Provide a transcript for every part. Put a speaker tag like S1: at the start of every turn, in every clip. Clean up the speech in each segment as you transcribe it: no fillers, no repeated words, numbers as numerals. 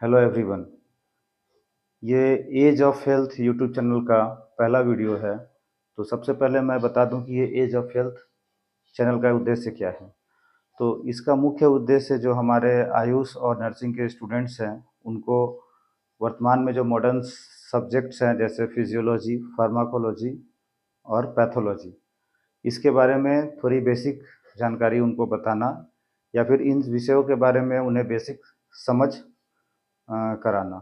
S1: Hello everyone. ये age of health YouTube channel का पहला वीडियो है। तो सबसे पहले मैं बता दूं कि ये एज ऑफ हेल्थ चैनल का उद्देश्य क्या है। तो इसका मुख्य उद्देश्य जो हमारे आयुष और नर्सिंग के स्टूडेंट्स हैं उनको वर्तमान में जो मॉडर्न सब्जेक्ट्स हैं जैसे फिजियोलॉजी, फार्माकोलॉजी और पैथोलॉजी, इसके बारे में थोड़ी बेसिक जानकारी उनको बताना या फिर इन विषयों के बारे में उन्हें बेसिक समझ कराना।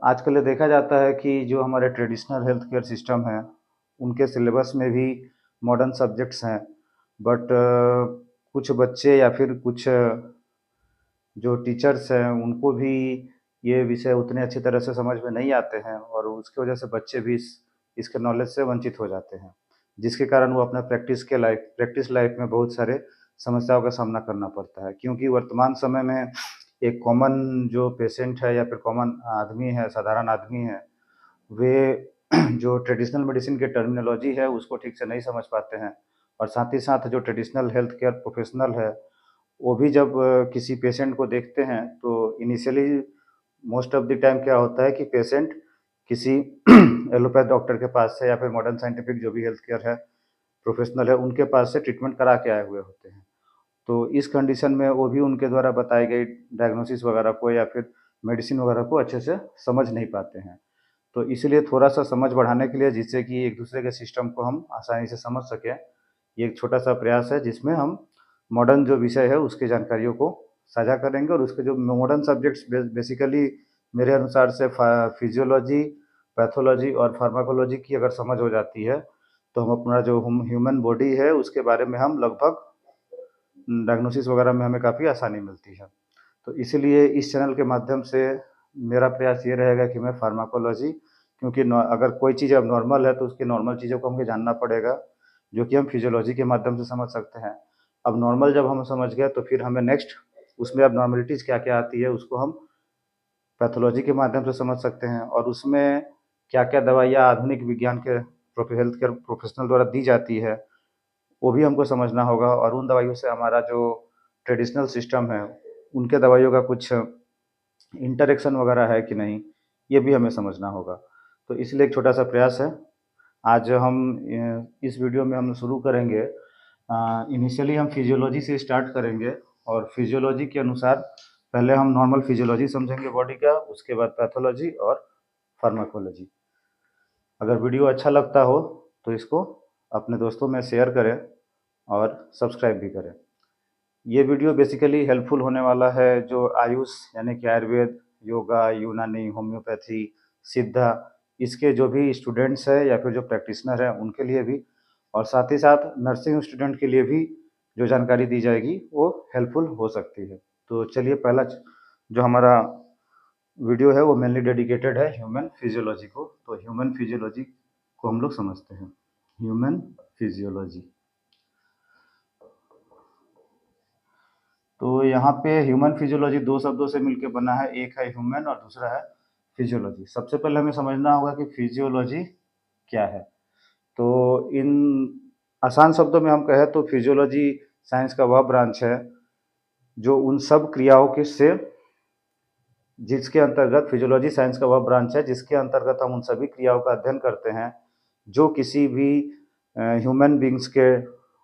S1: आजकल ये देखा जाता है कि जो हमारे ट्रेडिशनल हेल्थ केयर सिस्टम है उनके सिलेबस में भी मॉडर्न सब्जेक्ट्स हैं, बट कुछ बच्चे या फिर कुछ जो टीचर्स हैं उनको भी ये विषय उतने अच्छी तरह से समझ में नहीं आते हैं और उसकी वजह से बच्चे भी इसके नॉलेज से वंचित हो जाते हैं, जिसके कारण वो अपना प्रैक्टिस लाइफ में बहुत सारे समस्याओं का सामना करना पड़ता है। क्योंकि वर्तमान समय में एक कॉमन जो पेशेंट है या फिर कॉमन आदमी है, साधारण आदमी है, वे जो ट्रेडिशनल मेडिसिन की टर्मिनोलॉजी है उसको ठीक से नहीं समझ पाते हैं। और साथ ही साथ जो ट्रेडिशनल हेल्थ केयर प्रोफेशनल है वो भी जब किसी पेशेंट को देखते हैं तो initially most of the time क्या होता है कि पेशेंट किसी एलोपैथ डॉक्टर के पास से या फिर मॉडर्न साइंटिफिक जो भी हेल्थ केयर है प्रोफेशनल है उनके पास से ट्रीटमेंट करा के आए हुए होते हैं। तो इस कंडीशन में वो भी उनके द्वारा बताई गई डायग्नोसिस वगैरह को या फिर मेडिसिन वगैरह को अच्छे से समझ नहीं पाते हैं। तो इसलिए थोड़ा-सा समझ बढ़ाने के लिए, जिससे कि एक-दूसरे के सिस्टम को हम आसानी से समझ सकें, ये एक छोटा-सा प्रयास है जिसमें हम मॉडर्न जो विषय है उसकी जानकारियों को साझा करेंगे और उसके जो मॉडर्न सब्जेक्ट्स बेसिकली मेरे अनुसार से फिजियोलॉजी, पैथोलॉजी और फार्माकोलॉजी की अगर समझ हो जाती है, तो हम अपना जो ह्यूमन बॉडी है उसके बारे में हम लगभग डायग्नोसिस वगैरह में हमें काफ़ी आसानी मिलती है। तो इसीलिए इस चैनल के माध्यम से मेरा प्रयास ये रहेगा कि मैं फार्माकोलॉजी, क्योंकि अगर कोई चीज़ अब नॉर्मल है तो उसकी नॉर्मल चीज़ों को हमें जानना पड़ेगा, जो कि हम फिजियोलॉजी के माध्यम से समझ सकते हैं। अब नॉर्मल जब हम समझ गए तो फिर हमें नेक्स्ट उसमें अब नॉर्मलिटीज़ क्या-क्या आती है उसको हम पैथोलॉजी के माध्यम से समझ सकते हैं और उसमें क्या-क्या दवाइयाँ आधुनिक विज्ञान के हेल्थ केयर प्रोफेशनल द्वारा दी जाती है, वो भी हमको समझना होगा और उन दवाइयों से हमारा जो ट्रेडिशनल सिस्टम है, उनके दवाइयों का कुछ इंटरेक्शन वगैरह है कि नहीं, ये भी हमें समझना होगा। तो इसलिए एक छोटा-सा प्रयास है। आज हम इस वीडियो में हम शुरू करेंगे, इनिशियली हम फिजियोलॉजी से स्टार्ट करेंगे और फिजियोलॉजी के अनुसार पहले हम नॉर्मल फिजियोलॉजी समझेंगे बॉडी का, उसके बाद पैथोलॉजी और फार्माकोलॉजी। अगर वीडियो अच्छा लगता हो तो इसको अपने दोस्तों में शेयर करें और सब्सक्राइब भी करें। ये वीडियो बेसिकली हेल्पफुल होने वाला है जो आयुष यानी कि आयुर्वेद, योगा, यूनानी, होम्योपैथी, सिद्धा, इसके जो भी स्टूडेंट्स हैं या फिर जो प्रैक्टिशनर हैं उनके लिए भी, और साथ ही साथ नर्सिंग स्टूडेंट के लिए भी जो जानकारी दी जाएगी वो हेल्पफुल हो सकती है। तो चलिए, पहला जो हमारा वीडियो है वो मेनली डेडिकेटेड है ह्यूमन फिजियोलॉजी को। तो ह्यूमन फिजियोलॉजी को हम लोग समझते हैं। ह्यूमन फिजियोलॉजी, तो यहाँ पे ह्यूमन फिजियोलॉजी दो शब्दों से मिलकर बना है, एक है ह्यूमन और दूसरा है फिजियोलॉजी। सबसे पहले हमें समझना होगा कि फिजियोलॉजी क्या है। तो इन आसान शब्दों में हम कहें तो फिजियोलॉजी साइंस का वह ब्रांच है जो उन सब क्रियाओं के से जिसके अंतर्गत फिजियोलॉजी साइंस का वह ब्रांच है जिसके अंतर्गत हम उन सभी क्रियाओं का अध्ययन करते हैं जो किसी भी ह्यूमन बींग्स के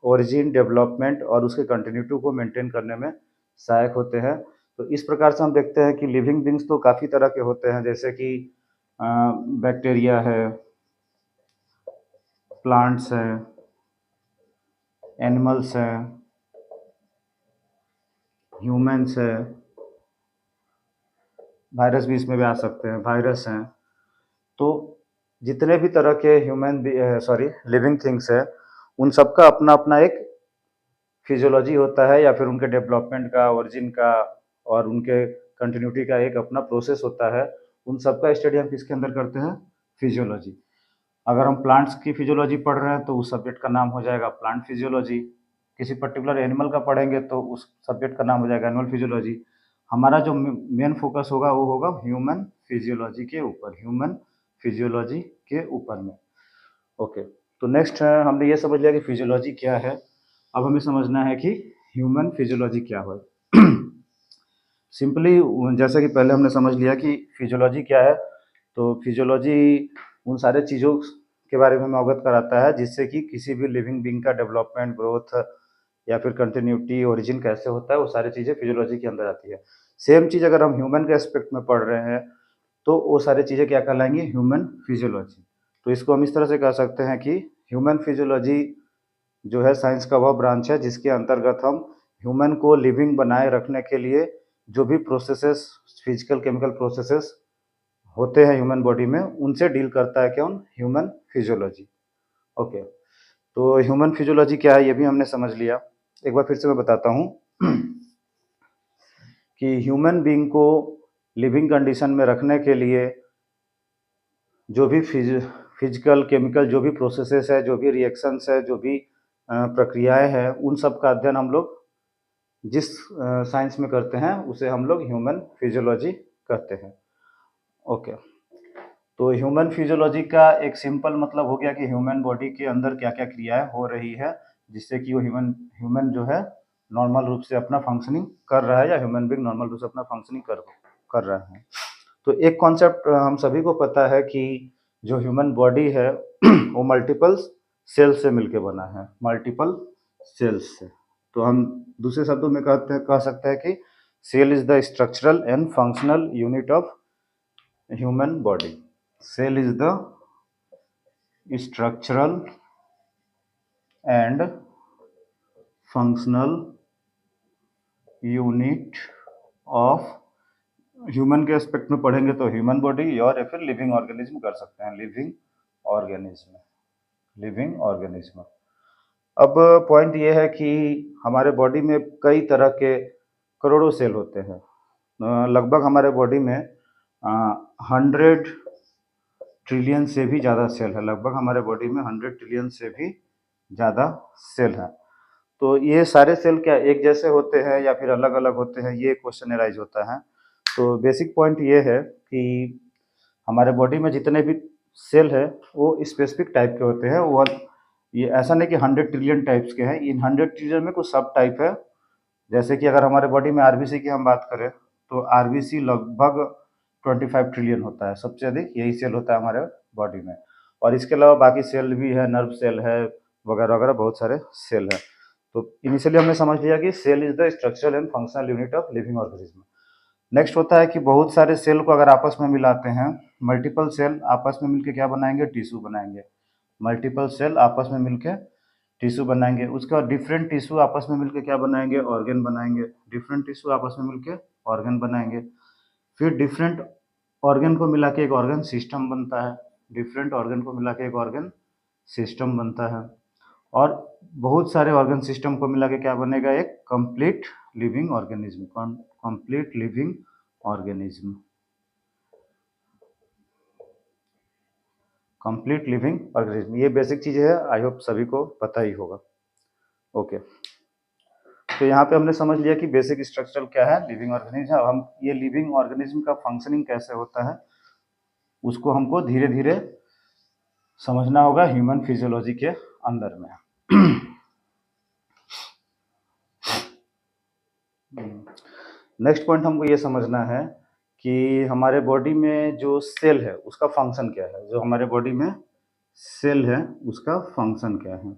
S1: ओरिजिन, डेवलपमेंट और उसके कंटिन्यूटी को मेंटेन करने में सहायक होते हैं। तो इस प्रकार से हम देखते हैं कि लिविंग बींग्स तो काफ़ी तरह के होते हैं, जैसे कि बैक्टीरिया है, प्लांट्स हैं, एनिमल्स हैं, ह्यूमन्स है, वायरस भी इसमें भी आ सकते हैं, वायरस हैं। तो जितने भी तरह के लिविंग थिंग्स है, उन सबका अपना अपना एक फिजियोलॉजी होता है या फिर उनके डेवलपमेंट का, ओरिजिन का और उनके कंटिन्यूटी का एक अपना प्रोसेस होता है। उन सबका स्टडी हम किसके अंदर करते हैं? फिजियोलॉजी। अगर हम प्लांट्स की फिजियोलॉजी पढ़ रहे हैं तो उस सब्जेक्ट का नाम हो जाएगा प्लांट फिजियोलॉजी। किसी पर्टिकुलर एनिमल का पढ़ेंगे तो उस सब्जेक्ट का नाम हो जाएगा एनिमल फिजियोलॉजी। हमारा जो मेन फोकस होगा वो होगा ह्यूमन फिजियोलॉजी के ऊपर, ह्यूमन फिजियोलॉजी के ऊपर में। ओके, तो नेक्स्ट हमने ये समझ लिया कि फिजियोलॉजी क्या है। अब हमें समझना है कि ह्यूमन फिजियोलॉजी क्या है। सिंपली जैसा कि पहले हमने समझ लिया कि फिजियोलॉजी क्या है, तो फिजियोलॉजी उन सारे चीज़ों के बारे में हमें अवगत कराता है जिससे कि किसी भी लिविंग बीइंग का डेवलपमेंट, ग्रोथ या फिर कंटिन्यूटी, ओरिजिन कैसे होता है, वो सारी चीज़ें फिजियोलॉजी के अंदर आती है। सेम चीज़ अगर हम ह्यूमन के एस्पेक्ट में पढ़ रहे हैं तो वो सारी चीज़ें क्या कहलाएंगी? Human physiology. तो इसको हम इस तरह से कह सकते हैं कि ह्यूमन फिजियोलॉजी जो है साइंस का वह ब्रांच है जिसके अंतर्गत हम ह्यूमन को लिविंग बनाए रखने के लिए जो भी प्रोसेसेस, फिजिकल केमिकल प्रोसेसेस होते हैं ह्यूमन बॉडी में, उनसे डील करता है कौन? Human physiology. ओके, तो ह्यूमन फिजियोलॉजी क्या है ये भी हमने समझ लिया। एक बार फिर से मैं बताता हूँ कि ह्यूमन बीइंग को लिविंग कंडीशन में रखने के लिए जो भी फिजिकल केमिकल जो भी प्रोसेसेस है, जो भी रिएक्शंस है, जो भी प्रक्रियाएं हैं, उन सब का अध्ययन हम लोग जिस साइंस में करते हैं उसे हम लोग ह्यूमन फिजियोलॉजी कहते हैं। ओके, तो ह्यूमन फिजियोलॉजी का एक सिंपल मतलब हो गया कि ह्यूमन बॉडी के अंदर क्या क्या क्रियाएं हो रही है जिससे कि वो ह्यूमन ह्यूमन जो है नॉर्मल रूप से अपना फंक्शनिंग कर रहा है, या ह्यूमन बीइंग नॉर्मल रूप से अपना फंक्शनिंग कर रहा है। तो एक कॉन्सेप्ट हम सभी को पता है कि जो ह्यूमन बॉडी है वो मल्टीपल सेल्स से मिलकर बना है, मल्टीपल सेल्स से। तो हम दूसरे शब्दों में कह सकते हैं कि cell is the structural and functional unit of human body. Cell is the structural and functional unit of, human के एस्पेक्ट में पढ़ेंगे तो ह्यूमन बॉडी, और या फिर लिविंग ऑर्गेनिज्म कर सकते हैं, लिविंग ऑर्गेनिज्म, लिविंग ऑर्गेनिज्म। अब पॉइंट ये है कि हमारे बॉडी में कई तरह के करोड़ों सेल होते हैं। लगभग हमारे बॉडी में 100 ट्रिलियन से भी ज़्यादा सेल है। लगभग हमारे बॉडी में 100 ट्रिलियन से भी ज़्यादा सेल है। तो ये सारे सेल क्या एक जैसे होते हैं या फिर अलग अलग होते हैं, ये क्वेश्चन एराइज होता है। तो बेसिक पॉइंट ये है कि हमारे बॉडी में जितने भी सेल है वो स्पेसिफिक टाइप के होते हैं। वो ये ऐसा नहीं कि 100 ट्रिलियन टाइप्स के हैं, इन 100 ट्रिलियन में कुछ सब टाइप है। जैसे कि अगर हमारे बॉडी में आरबीसी की हम बात करें तो आरबीसी लगभग 25 ट्रिलियन होता है, सबसे अधिक यही सेल होता है हमारे बॉडी में। और इसके अलावा बाकी सेल भी है, नर्व सेल है वगैरह वगैरह, बहुत सारे सेल है। तो इनिशियली हमने समझ लिया कि cell is the structural and functional unit of living organism. Next होता है कि बहुत सारे सेल को अगर आपस में मिलाते हैं, मल्टीपल सेल आपस में मिलकर क्या बनाएंगे? टिश्यू बनाएंगे। मल्टीपल सेल आपस में मिलकर टिश्यू बनाएंगे। उसके बाद डिफरेंट टिश्यू आपस में मिलकर क्या बनाएंगे? ऑर्गन बनाएंगे। डिफरेंट टिश्यू आपस में मिलकर ऑर्गन बनाएंगे। फिर डिफरेंट ऑर्गन को मिला के एक ऑर्गन सिस्टम बनता है। डिफरेंट ऑर्गन को मिला के एक ऑर्गन सिस्टम बनता है। और बहुत सारे ऑर्गन सिस्टम को मिला के क्या बनेगा? एक complete living organism. Complete living organism, complete living organism. ये बेसिक चीज़ है, आई होप सभी को पता ही होगा। ओके, तो यहाँ पे हमने समझ लिया कि बेसिक स्ट्रक्चर क्या है, लिविंग ऑर्गेनिज्म। अब हम ये लिविंग ऑर्गेनिज्म का फंक्शनिंग कैसे होता है उसको हमको धीरे धीरे समझना होगा ह्यूमन फिजियोलॉजी के अंदर में। नेक्स्ट पॉइंट हमको ये समझना है कि हमारे बॉडी में जो सेल है उसका फंक्शन क्या है। जो हमारे बॉडी में सेल है उसका फंक्शन क्या है।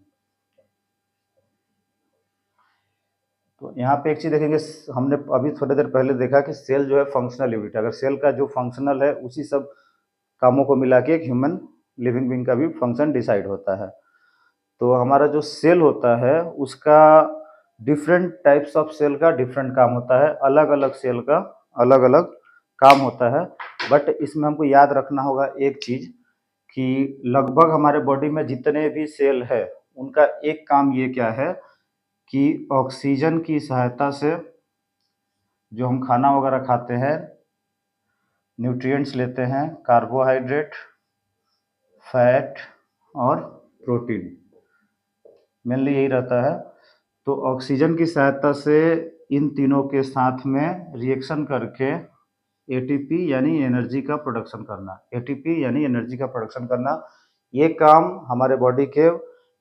S1: तो यहाँ पे एक चीज़ देखेंगे, हमने अभी थोड़ी देर पहले देखा कि सेल जो है फंक्शनल यूनिट है। अगर सेल का जो फंक्शनल है उसी सब कामों को मिला के एक ह्यूमन लिविंग बीइंग का भी फंक्शन डिसाइड होता है। तो हमारा जो सेल होता है उसका डिफरेंट टाइप्स ऑफ सेल का डिफरेंट काम होता है, अलग अलग सेल का अलग अलग काम होता है। बट इसमें हमको याद रखना होगा एक चीज़ कि लगभग हमारे बॉडी में जितने भी सेल है उनका एक काम ये क्या है कि ऑक्सीजन की सहायता से जो हम खाना वगैरह खाते हैं, न्यूट्रिएंट्स लेते हैं, कार्बोहाइड्रेट, फैट और प्रोटीन, मेनली यही रहता है। तो ऑक्सीजन की सहायता से इन तीनों के साथ में रिएक्शन करके एटीपी यानी एनर्जी का प्रोडक्शन करना, एटीपी यानी एनर्जी का प्रोडक्शन करना, ये काम हमारे बॉडी के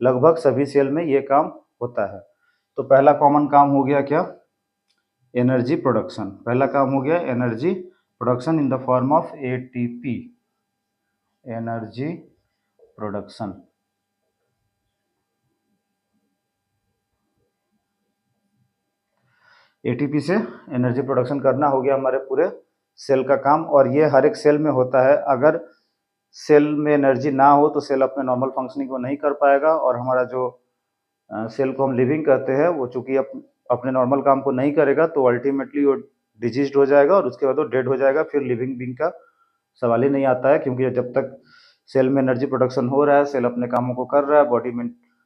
S1: लगभग सभी सेल में ये काम होता है। तो पहला कॉमन काम हो गया क्या? Energy production. पहला काम हो गया energy production in the form of ATP, energy production. ATP से एनर्जी प्रोडक्शन करना हो गया हमारे पूरे सेल का काम, और ये हर एक सेल में होता है। अगर सेल में एनर्जी ना हो तो सेल अपने नॉर्मल फंक्शनिंग को नहीं कर पाएगा, और हमारा जो सेल को हम लिविंग कहते हैं वो चूंकि अपने नॉर्मल काम को नहीं करेगा तो अल्टीमेटली वो डिजीज्ड हो जाएगा और उसके बाद वो डेड हो जाएगा। फिर लिविंग बीइंग का सवाल ही नहीं आता है, क्योंकि जब तक सेल में एनर्जी प्रोडक्शन हो रहा है, सेल अपने कामों को कर रहा है, बॉडी में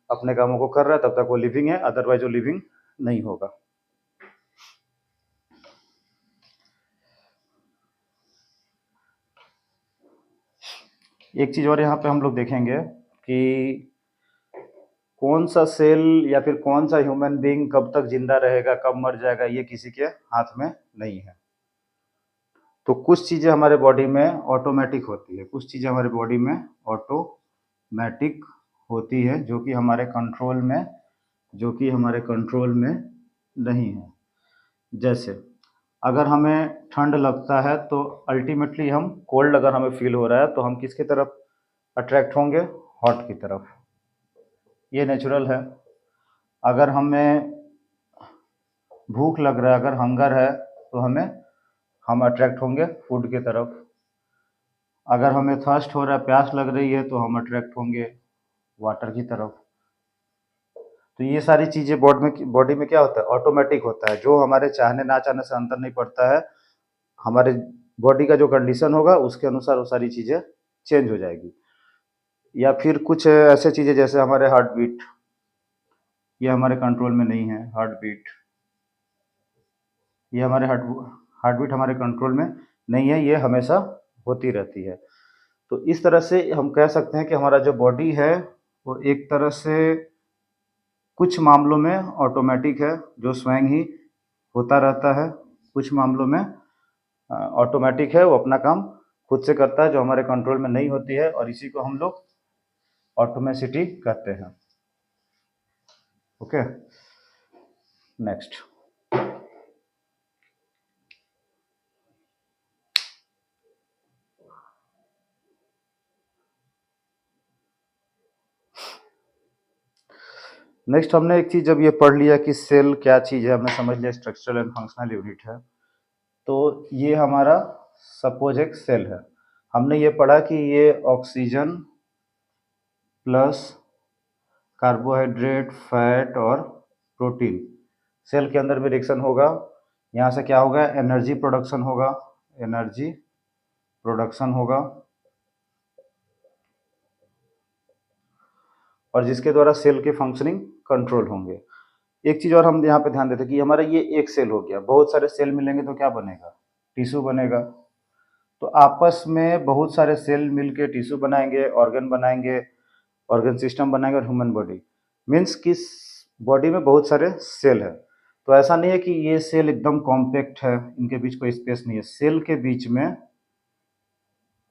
S1: अपने कामों को कर रहा है, तब तक वो लिविंग है, अदरवाइज वो लिविंग नहीं होगा। एक चीज और यहाँ पे हम लोग देखेंगे कि कौन सा सेल या फिर कौन सा ह्यूमन बीइंग कब तक जिंदा रहेगा, कब मर जाएगा, ये किसी के हाथ में नहीं है। तो कुछ चीजें हमारे बॉडी में ऑटोमेटिक होती है, कुछ चीजें हमारे बॉडी में ऑटोमेटिक होती है जो कि हमारे कंट्रोल में नहीं है। जैसे अगर हमें ठंड लगता है तो अल्टीमेटली हम कोल्ड अगर हमें फील हो रहा है तो हम किसकी तरफ अट्रैक्ट होंगे? हॉट की तरफ। ये नेचुरल है। अगर हमें भूख लग रहा है, अगर हंगर है, तो हम अट्रैक्ट होंगे फूड की तरफ। अगर हमें थर्स्ट हो रहा है, प्यास लग रही है, तो हम अट्रैक्ट होंगे वाटर की तरफ। तो ये सारी चीज़ें बॉडी में क्या होता है? ऑटोमेटिक होता है, जो हमारे चाहने ना चाहने से अंतर नहीं पड़ता है। हमारे बॉडी का जो कंडीशन होगा उसके अनुसार वो सारी चीज़ें चेंज हो जाएगी। या फिर कुछ ऐसे चीज़ें जैसे हमारे हार्ट बीट, ये हमारे कंट्रोल में नहीं है। हार्ट बीट, ये हमारे हार्ट बीट हमारे कंट्रोल में नहीं है, ये हमेशा होती रहती है। तो इस तरह से हम कह सकते हैं कि हमारा जो बॉडी है वो एक तरह से कुछ मामलों में ऑटोमेटिक है, जो स्वयं ही होता रहता है। कुछ मामलों में ऑटोमेटिक है, वो अपना काम खुद से करता है, जो हमारे कंट्रोल में नहीं होती है, और इसी को हम लोग ऑटोमेसिटी कहते हैं। Okay, next. नेक्स्ट हमने एक चीज़ जब ये पढ़ लिया कि सेल क्या चीज़ है, हमने समझ लिया स्ट्रक्चरल एंड फंक्शनल यूनिट है, तो ये हमारा सपोज एक सेल है। हमने ये पढ़ा कि ये ऑक्सीजन प्लस कार्बोहाइड्रेट, फैट और प्रोटीन सेल के अंदर में रिएक्शन होगा। यहाँ से क्या होगा? एनर्जी प्रोडक्शन होगा, एनर्जी प्रोडक्शन होगा, और जिसके द्वारा सेल के फंक्शनिंग कंट्रोल होंगे। एक चीज़ और हम यहाँ पे ध्यान देते हैं कि हमारा ये एक सेल हो गया, बहुत सारे सेल मिलेंगे तो क्या बनेगा? टिश्यू बनेगा। तो आपस में बहुत सारे सेल मिलके टिश्यू बनाएंगे, ऑर्गन बनाएंगे, ऑर्गन सिस्टम बनाएंगे, और ह्यूमन बॉडी मीन्स कि बॉडी में बहुत सारे सेल है। तो ऐसा नहीं है कि ये सेल एकदम कॉम्पैक्ट है, इनके बीच कोई स्पेस नहीं है। सेल के बीच में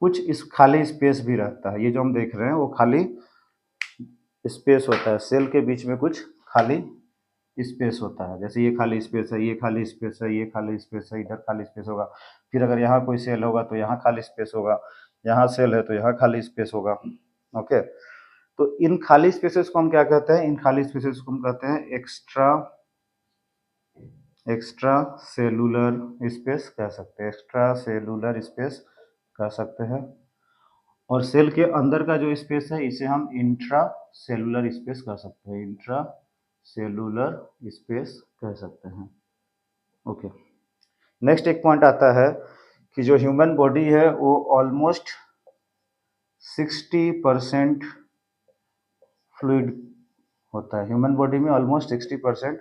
S1: कुछ इस खाली स्पेस भी रहता है। ये जो हम देख रहे हैं वो खाली स्पेस होता है। सेल के बीच में कुछ खाली स्पेस होता है, जैसे ये खाली स्पेस है, ये खाली स्पेस है, ये खाली स्पेस है, इधर खाली स्पेस होगा। फिर अगर यहाँ कोई सेल होगा तो यहाँ खाली स्पेस होगा, यहाँ सेल है तो यहाँ खाली स्पेस होगा। ओके, तो इन खाली स्पेसेस को हम क्या कहते हैं? इन खाली स्पेसेस को हम कहते हैं एक्स्ट्रा सेलुलर स्पेस कह सकते हैं, एक्स्ट्रा सेलुलर स्पेस कह सकते हैं। और सेल के अंदर का जो स्पेस है इसे हम इंट्रा सेलुलर स्पेस कह सकते हैं, इंट्रा सेलुलर स्पेस कह सकते हैं। ओके, नेक्स्ट एक पॉइंट आता है कि जो ह्यूमन बॉडी है वो ऑलमोस्ट 60% फ्लूइड होता है। ह्यूमन बॉडी में ऑलमोस्ट 60%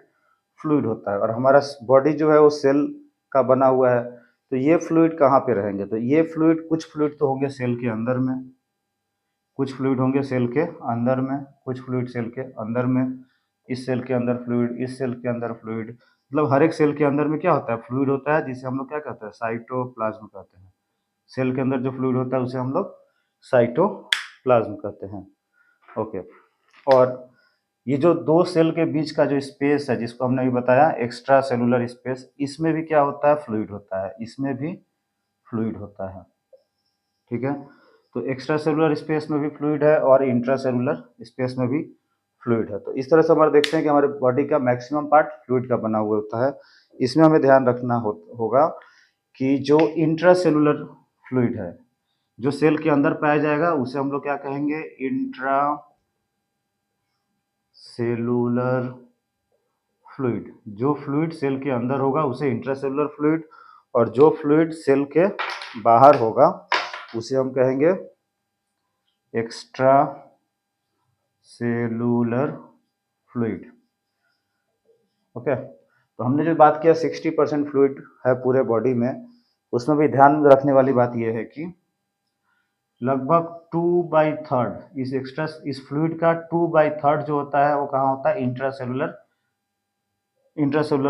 S1: फ्लूइड होता है, और हमारा बॉडी जो है वो सेल का बना हुआ है। तो ये फ्लूइड कहाँ पे रहेंगे? तो ये फ्लूइड, कुछ फ्लूइड तो होंगे सेल के अंदर में, कुछ फ्लूइड होंगे सेल के अंदर में, कुछ फ्लूइड सेल के अंदर में, इस सेल के अंदर फ्लूइड, इस सेल के अंदर फ्लूइड। मतलब हर एक सेल के अंदर में क्या होता है? फ्लूइड होता है, जिसे हम लोग क्या कहते हैं? साइटोप्लाज्म कहते हैं। सेल के अंदर जो फ्लूइड होता है उसे हम लोग साइटोप्लाज्म कहते हैं। ओके, और ये जो दो सेल के बीच का जो स्पेस है, जिसको हमने अभी बताया एक्स्ट्रा सेलुलर स्पेस, इसमें भी क्या होता है, फ्लूइड होता है, इसमें भी फ्लूइड होता है। ठीक है, तो एक्स्ट्रा सेलुलर स्पेस में भी फ्लूइड है और इंट्रा सेलुलर स्पेस में भी फ्लूइड है। तो इस तरह से हमारे देखते हैं कि हमारे बॉडी का मैक्सिमम पार्ट फ्लूइड का बना हुआ होता है। इसमें हमें ध्यान रखना होगा कि जो इंट्रा सेलुलर फ्लूइड है, जो सेल के अंदर पाया जाएगा, उसे हम लोग क्या कहेंगे, इंट्रा सेलुलर फ्लूइड। जो फ्लूइड सेल के अंदर होगा उसे इंट्रासेलुलर फ्लूइड, और जो फ्लूइड सेल के बाहर होगा उसे हम कहेंगे एक्स्ट्रा सेलुलर फ्लूइड। ओके, तो हमने जो बात किया 60% फ्लूइड है पूरे बॉडी में, उसमें भी ध्यान रखने वाली बात यह है कि लगभग 2/3 इस फ्लूइड का 2/3 जो होता है वो कहाँ होता है, इंट्रासेलुलर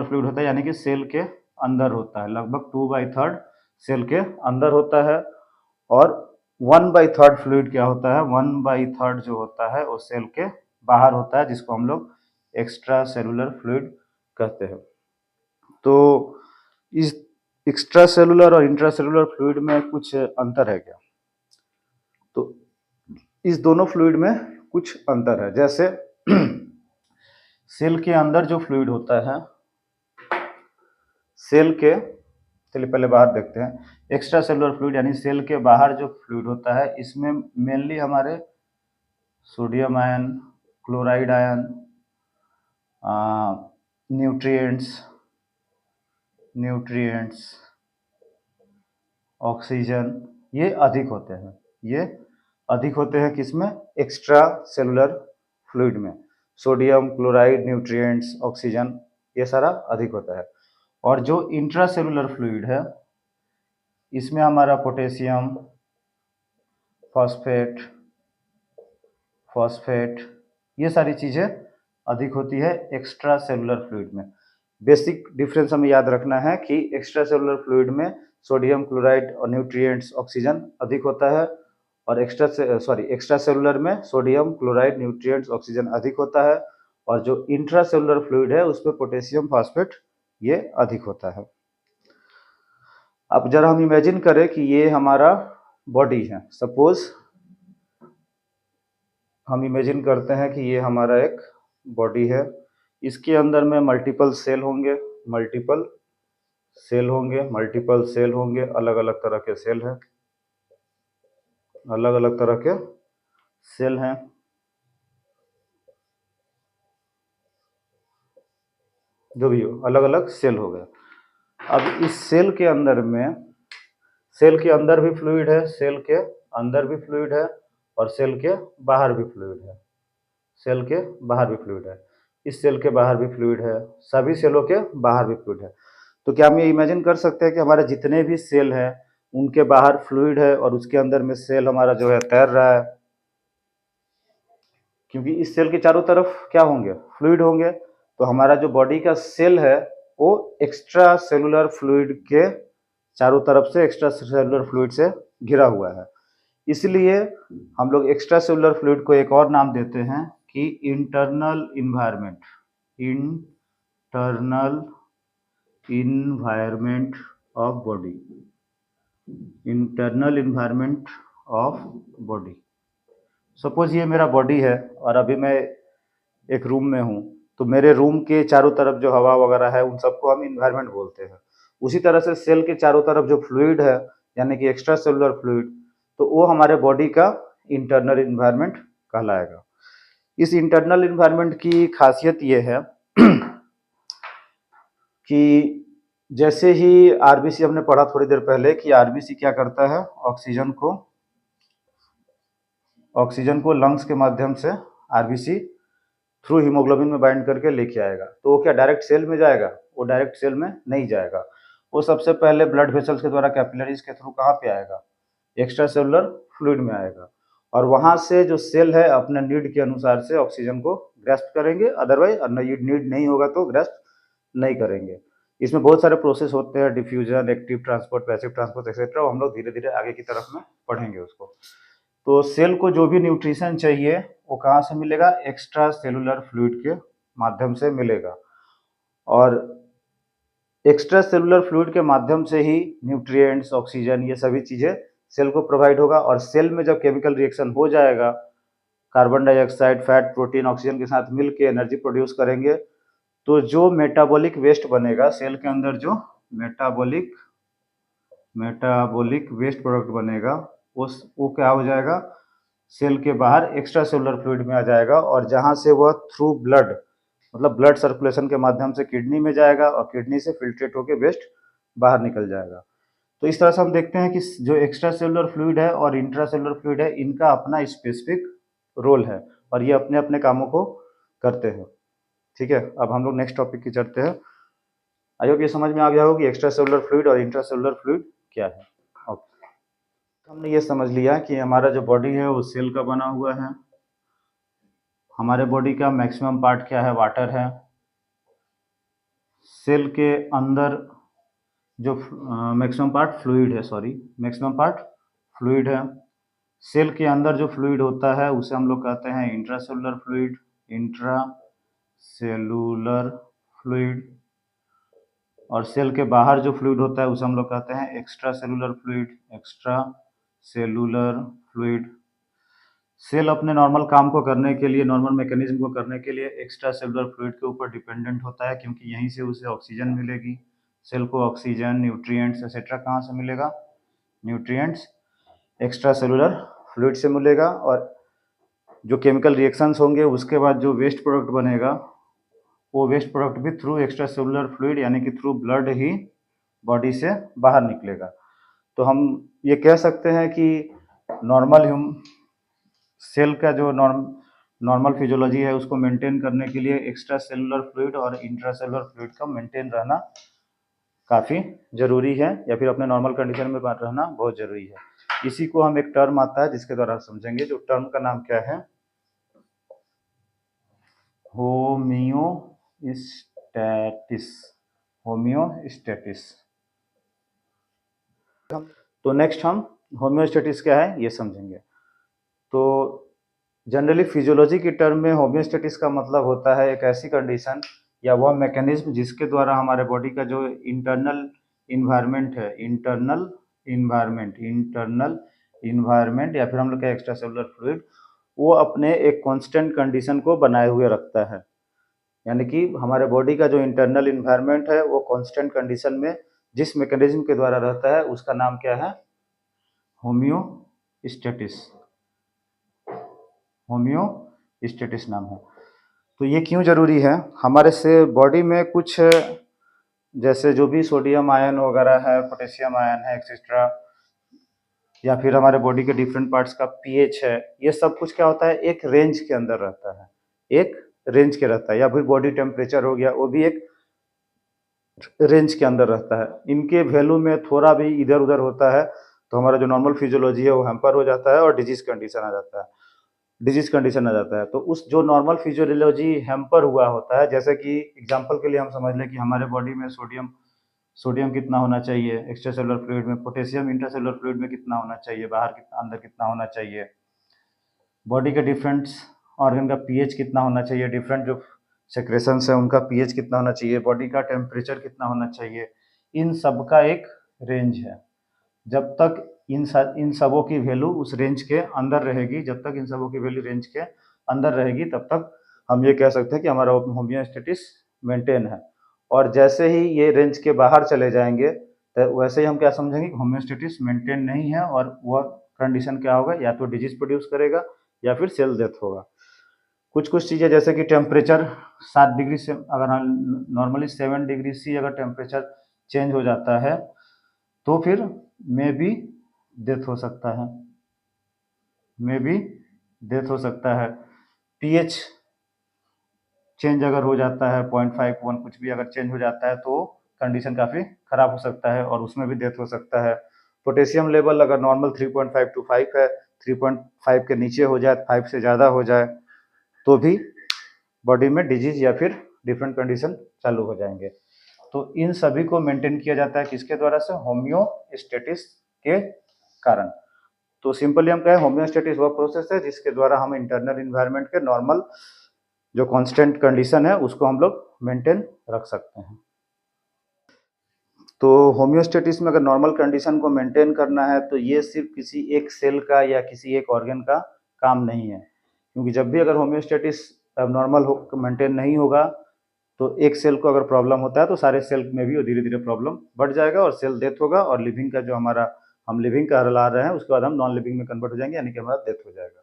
S1: फ्लूइड होता है, यानी कि सेल के अंदर होता है। लगभग 2/3 सेल के अंदर होता है, और 1/3 फ्लूइड क्या होता है, 1/3 जो होता है वो सेल के बाहर होता है, जिसको हम लोग एक्स्ट्रा सेलुलर फ्लूइड कहते हैं। तो इस एक्स्ट्रा सेलुलर और इंट्रासेलुलर फ्लूइड में कुछ अंतर है क्या? तो इस दोनों फ्लूइड में कुछ अंतर है। जैसे सेल के अंदर जो फ्लूइड होता है, सेल के, चलिए पहले बाहर देखते हैं। एक्स्ट्रा सेलुलर फ्लूइड यानी सेल के बाहर जो फ्लूइड होता है, इसमें मेनली हमारे sodium ion, chloride ion, nutrients, oxygen, ये अधिक होते हैं। ये अधिक होते हैं किसमें, एक्स्ट्रा सेलुलर फ्लूइड में। सोडियम, क्लोराइड, न्यूट्रिएंट्स, ऑक्सीजन, ये सारा अधिक होता है। और जो इंट्रा सेलुलर फ्लूइड है, इसमें हमारा पोटेशियम, फॉस्फेट, ये सारी चीज़ें अधिक होती है एक्स्ट्रा सेलुलर फ्लूइड में। बेसिक डिफरेंस हमें याद रखना है कि एक्स्ट्रा सेलुलर फ्लूइड में सोडियम, क्लोराइड और न्यूट्रिएंट्स, ऑक्सीजन अधिक होता है, और एक्स्ट्रा सेलुलर में सोडियम, क्लोराइड, न्यूट्रिएंट्स, ऑक्सीजन अधिक होता है, और जो इंट्रा सेलुलर फ्लूइड है उसमें पोटेशियम, फॉस्फेट, ये अधिक होता है। अब जरा हम इमेजिन करें कि ये हमारा बॉडी है। सपोज हम इमेजिन करते हैं कि ये हमारा एक बॉडी है, इसके अंदर में मल्टीपल सेल होंगे, अलग अलग तरह के सेल हैं, जो भी हो, अलग अलग सेल हो गए। अब इस सेल के अंदर भी फ्लूइड है, सेल के अंदर भी फ्लूइड है, और सेल के बाहर भी फ्लूइड है, इस सेल के बाहर भी फ्लूइड है, सभी सेलों के बाहर भी फ्लूइड है। तो क्या हम ये इमेजिन कर सकते हैं कि हमारे जितने भी सेल हैं उनके बाहर फ्लूइड है, और उसके अंदर में सेल हमारा जो है तैर रहा है, क्योंकि इस सेल के चारों तरफ क्या होंगे, फ्लूइड होंगे। तो हमारा जो बॉडी का सेल है वो एक्स्ट्रा सेलुलर फ्लूइड के चारों तरफ से एक्स्ट्रा सेलुलर फ्लूइड से घिरा हुआ है। इसलिए हम लोग एक्स्ट्रा सेलुलर फ्लूइड को एक और नाम देते हैं कि internal environment of body. Suppose ये मेरा बॉडी है, और अभी मैं एक रूम में हूँ, तो मेरे रूम के चारों तरफ जो हवा वगैरह है उन सबको हम इन्वायरमेंट बोलते हैं। उसी तरह से सेल के चारों तरफ जो फ्लूइड है, यानी कि एक्स्ट्रा सेलुलर फ्लूइड, तो वो हमारे बॉडी का इंटरनल इन्वायरमेंट कहलाएगा। इस इंटरनल इन्वायरमेंट की खासियत ये है कि जैसे ही आरबीसी, हमने पढ़ा थोड़ी देर पहले कि आरबीसी क्या करता है, ऑक्सीजन को लंग्स के माध्यम से आरबीसी थ्रू हीमोग्लोबिन में बाइंड करके लेके आएगा। तो वो क्या डायरेक्ट सेल में जाएगा, वो डायरेक्ट सेल में नहीं जाएगा, वो सबसे पहले ब्लड वेसल्स के द्वारा कैपिलरीज के थ्रू कहाँ पे आएगा, एक्स्ट्रा सेलुलर फ्लूइड में आएगा, और वहां से जो सेल है अपने नीड के अनुसार से ऑक्सीजन को ग्रेस्प करेंगे, अदरवाइज नीड नहीं होगा तो ग्रेस्प नहीं करेंगे। इसमें बहुत सारे प्रोसेस होते हैं, diffusion, active transport, passive transport etcetera, हम लोग धीरे धीरे आगे की तरफ में पढ़ेंगे उसको। तो सेल को जो भी न्यूट्रिशन चाहिए वो कहाँ से मिलेगा? एक्स्ट्रा सेलुलर फ्लूइड के माध्यम से मिलेगा। और एक्स्ट्रा सेलुलर फ्लूइड के माध्यम से ही न्यूट्रिएंट्स, ऑक्सीजन, ये सभी चीज़ें सेल को प्रोवाइड होगा। और सेल में जब केमिकल रिएक्शन हो जाएगा, carbon dioxide, fat, protein, oxygen के साथ मिलकर एनर्जी प्रोड्यूस करेंगे, तो जो मेटाबॉलिक वेस्ट बनेगा सेल के अंदर, जो मेटाबॉलिक वेस्ट प्रोडक्ट बनेगा, वो क्या हो जाएगा? सेल के बाहर एक्स्ट्रा सेलुलर फ्लूइड में आ जाएगा, और जहां से वह थ्रू ब्लड, मतलब ब्लड सर्कुलेशन के माध्यम से किडनी में जाएगा, और किडनी से फिल्ट्रेट होकर वेस्ट बाहर निकल जाएगा। तो इस तरह से हम देखते हैं कि जो एक्स्ट्रा सेलुलर फ्लूइड है और इंट्रा सेलुलर फ्लूइड है, इनका अपना स्पेसिफिक रोल है और ये अपने अपने कामों को करते हैं। ठीक है, अब हम लोग नेक्स्ट टॉपिक की चलते हैं। आई होप ये समझ में आ गया होगा कि एक्स्ट्रा सेलुलर फ्लूइड और इंट्रा सेलुलर फ्लूइड क्या है। ओके, हमने ये समझ लिया कि हमारा जो बॉडी है वो सेल का बना हुआ है। हमारे बॉडी का मैक्सिमम पार्ट क्या है? वाटर है। सेल के अंदर जो मैक्सिमम पार्ट फ्लूइड है, मैक्सिमम पार्ट फ्लूइड है। सेल के अंदर जो फ्लूइड होता है उसे हम लोग कहते हैं इंट्रासेलुलर फ्लूइड, इंट्रासेलुलर फ्लूइड। और सेल के बाहर जो फ्लूइड होता है उसे हम लोग कहते हैं extra cellular fluid, extra cellular fluid. Cell अपने नॉर्मल काम को करने के लिए, नॉर्मल मैकेनिज्म को करने के लिए एक्स्ट्रा सेलुलर फ्लूइड के ऊपर डिपेंडेंट होता है, क्योंकि यहीं से उसे ऑक्सीजन मिलेगी। सेल को ऑक्सीजन, न्यूट्रिएंट्स एक्सेट्रा कहाँ से मिलेगा? न्यूट्रिएंट्स एक्स्ट्रा सेलुलर फ्लूइड से मिलेगा। और जो केमिकल रिएक्शंस होंगे उसके बाद जो वेस्ट प्रोडक्ट बनेगा, वो वेस्ट प्रोडक्ट भी थ्रू एक्स्ट्रा सेलुलर फ्लूइड यानी कि थ्रू ब्लड ही बॉडी से बाहर निकलेगा। तो हम ये कह सकते हैं कि नॉर्मल सेल का जो नॉर्मल फिजियोलॉजी है उसको मेंटेन करने के लिए एक्स्ट्रा सेलुलर फ्लूइड और इंट्रासेलुलर फ्लूइड का मेंटेन रहना काफ़ी ज़रूरी है, या फिर अपने नॉर्मल कंडीशन में रहना बहुत ज़रूरी है। इसी को हम एक टर्म आता है जिसके द्वारा समझेंगे, जो टर्म का नाम क्या है? होमियोस्टैटिस। होमियोस्टैटिस। तो नेक्स्ट हम होमियोस्टैटिस क्या है ये समझेंगे। तो जनरली फिजियोलॉजी की टर्म में होमियोस्टैटिस का मतलब होता है एक ऐसी कंडीशन या वह मैकेनिज्म जिसके द्वारा हमारे बॉडी का जो इंटरनल इन्वायरमेंट है, इंटरनल इन्वायरमेंट या फिर हम लोग का एक्स्ट्रा सेलुलर फ्लूइड, वो अपने एक कांस्टेंट कंडीशन को बनाए हुए रखता है। यानी कि हमारे बॉडी का जो इंटरनल इन्वायरमेंट है वो कांस्टेंट कंडीशन में जिस मैकेनिज्म के द्वारा रहता है उसका नाम क्या है? होमियोस्टैटिस। होमियोस्टैटिस नाम है। तो ये क्यों जरूरी है? हमारे से बॉडी में कुछ जैसे जो भी सोडियम आयन वगैरह है, पोटेशियम आयन है एक्सेट्रा, या फिर हमारे बॉडी के डिफरेंट पार्ट्स का पीएच है, ये सब कुछ क्या होता है? एक रेंज के अंदर रहता है, एक रेंज के रहता है। या फिर बॉडी टेम्परेचर हो गया, वो भी एक रेंज के अंदर रहता है। इनके वैल्यू में थोड़ा भी इधर उधर होता है तो हमारा जो नॉर्मल फिजियोलॉजी है वो हैम्पर हो जाता है और डिजीज कंडीशन आ जाता है। तो उस जो नॉर्मल फिजियोलॉजी हैम्पर हुआ होता है, जैसे कि एग्जांपल के लिए हम समझ लें कि हमारे बॉडी में सोडियम कितना होना चाहिए एक्स्ट्रा सेलुलर फ्लूइड में, पोटेशियम इंट्रासेलुलर फ्लूइड में कितना होना चाहिए, बाहर कितना, अंदर कितना होना चाहिए, बॉडी के डिफरेंट ऑर्गन का पीएच कितना होना चाहिए, डिफरेंट जो सेक्रेशंस है उनका पीएच कितना होना चाहिए, बॉडी का टेम्परेचर कितना होना चाहिए, इन सब का एक रेंज है। जब तक इन सबों की वैल्यू उस रेंज के अंदर रहेगी, जब तक इन सबों की वैल्यू रेंज के अंदर रहेगी तब तक हम ये कह सकते हैं कि हमारा होमियोस्टैटिस मेंटेन है। और जैसे ही ये रेंज के बाहर चले जाएंगे तो वैसे ही हम क्या समझेंगे कि होमियोस्टैटिस मेंटेन नहीं है और वह कंडीशन क्या होगा? या तो डिजीज प्रोड्यूस करेगा या फिर सेल डेथ होगा। कुछ चीज़ें जैसे कि टेम्परेचर 7 डिग्री से, अगर नॉर्मली 7 डिग्री से अगर टेम्परेचर चेंज हो जाता है तो फिर मे बी डेथ हो सकता है। पीएच चेंज अगर हो जाता है 0.51 कुछ भी अगर चेंज हो जाता है तो कंडीशन काफ़ी ख़राब हो सकता है और उसमें भी डेथ हो सकता है। पोटेशियम लेवल अगर नॉर्मल 3.5 to 5 है, 3.5 के नीचे हो जाए, 5 से ज़्यादा हो जाए तो भी बॉडी में डिजीज या फिर डिफरेंट कंडीशन चालू हो जाएंगे। तो इन सभी को मेंटेन किया जाता है किसके द्वारा से? होमियोस्टैटिस के कारण। तो सिंपली हम कहें होम्योस्टेटिस वह प्रोसेस है जिसके द्वारा हम इंटरनल इन्वायरमेंट के नॉर्मल जो कांस्टेंट कंडीशन है उसको हम लोग मेंटेन रख सकते हैं। तो होम्योस्टेटिस में अगर नॉर्मल कंडीशन को मेंटेन करना है तो ये सिर्फ किसी एक सेल का या किसी एक ऑर्गन का काम नहीं है, क्योंकि जब भी अगर होम्योस्टेटिस नॉर्मल मेंटेन नहीं होगा तो एक सेल को अगर प्रॉब्लम होता है तो सारे सेल में भी धीरे धीरे प्रॉब्लम बढ़ जाएगा और सेल डेथ होगा और लिविंग का जो हमारा हम लिविंग का ला रहे हैं उसके बाद हम नॉन लिविंग में कन्वर्ट हो जाएंगे, यानी कि हमारा डेथ हो जाएगा।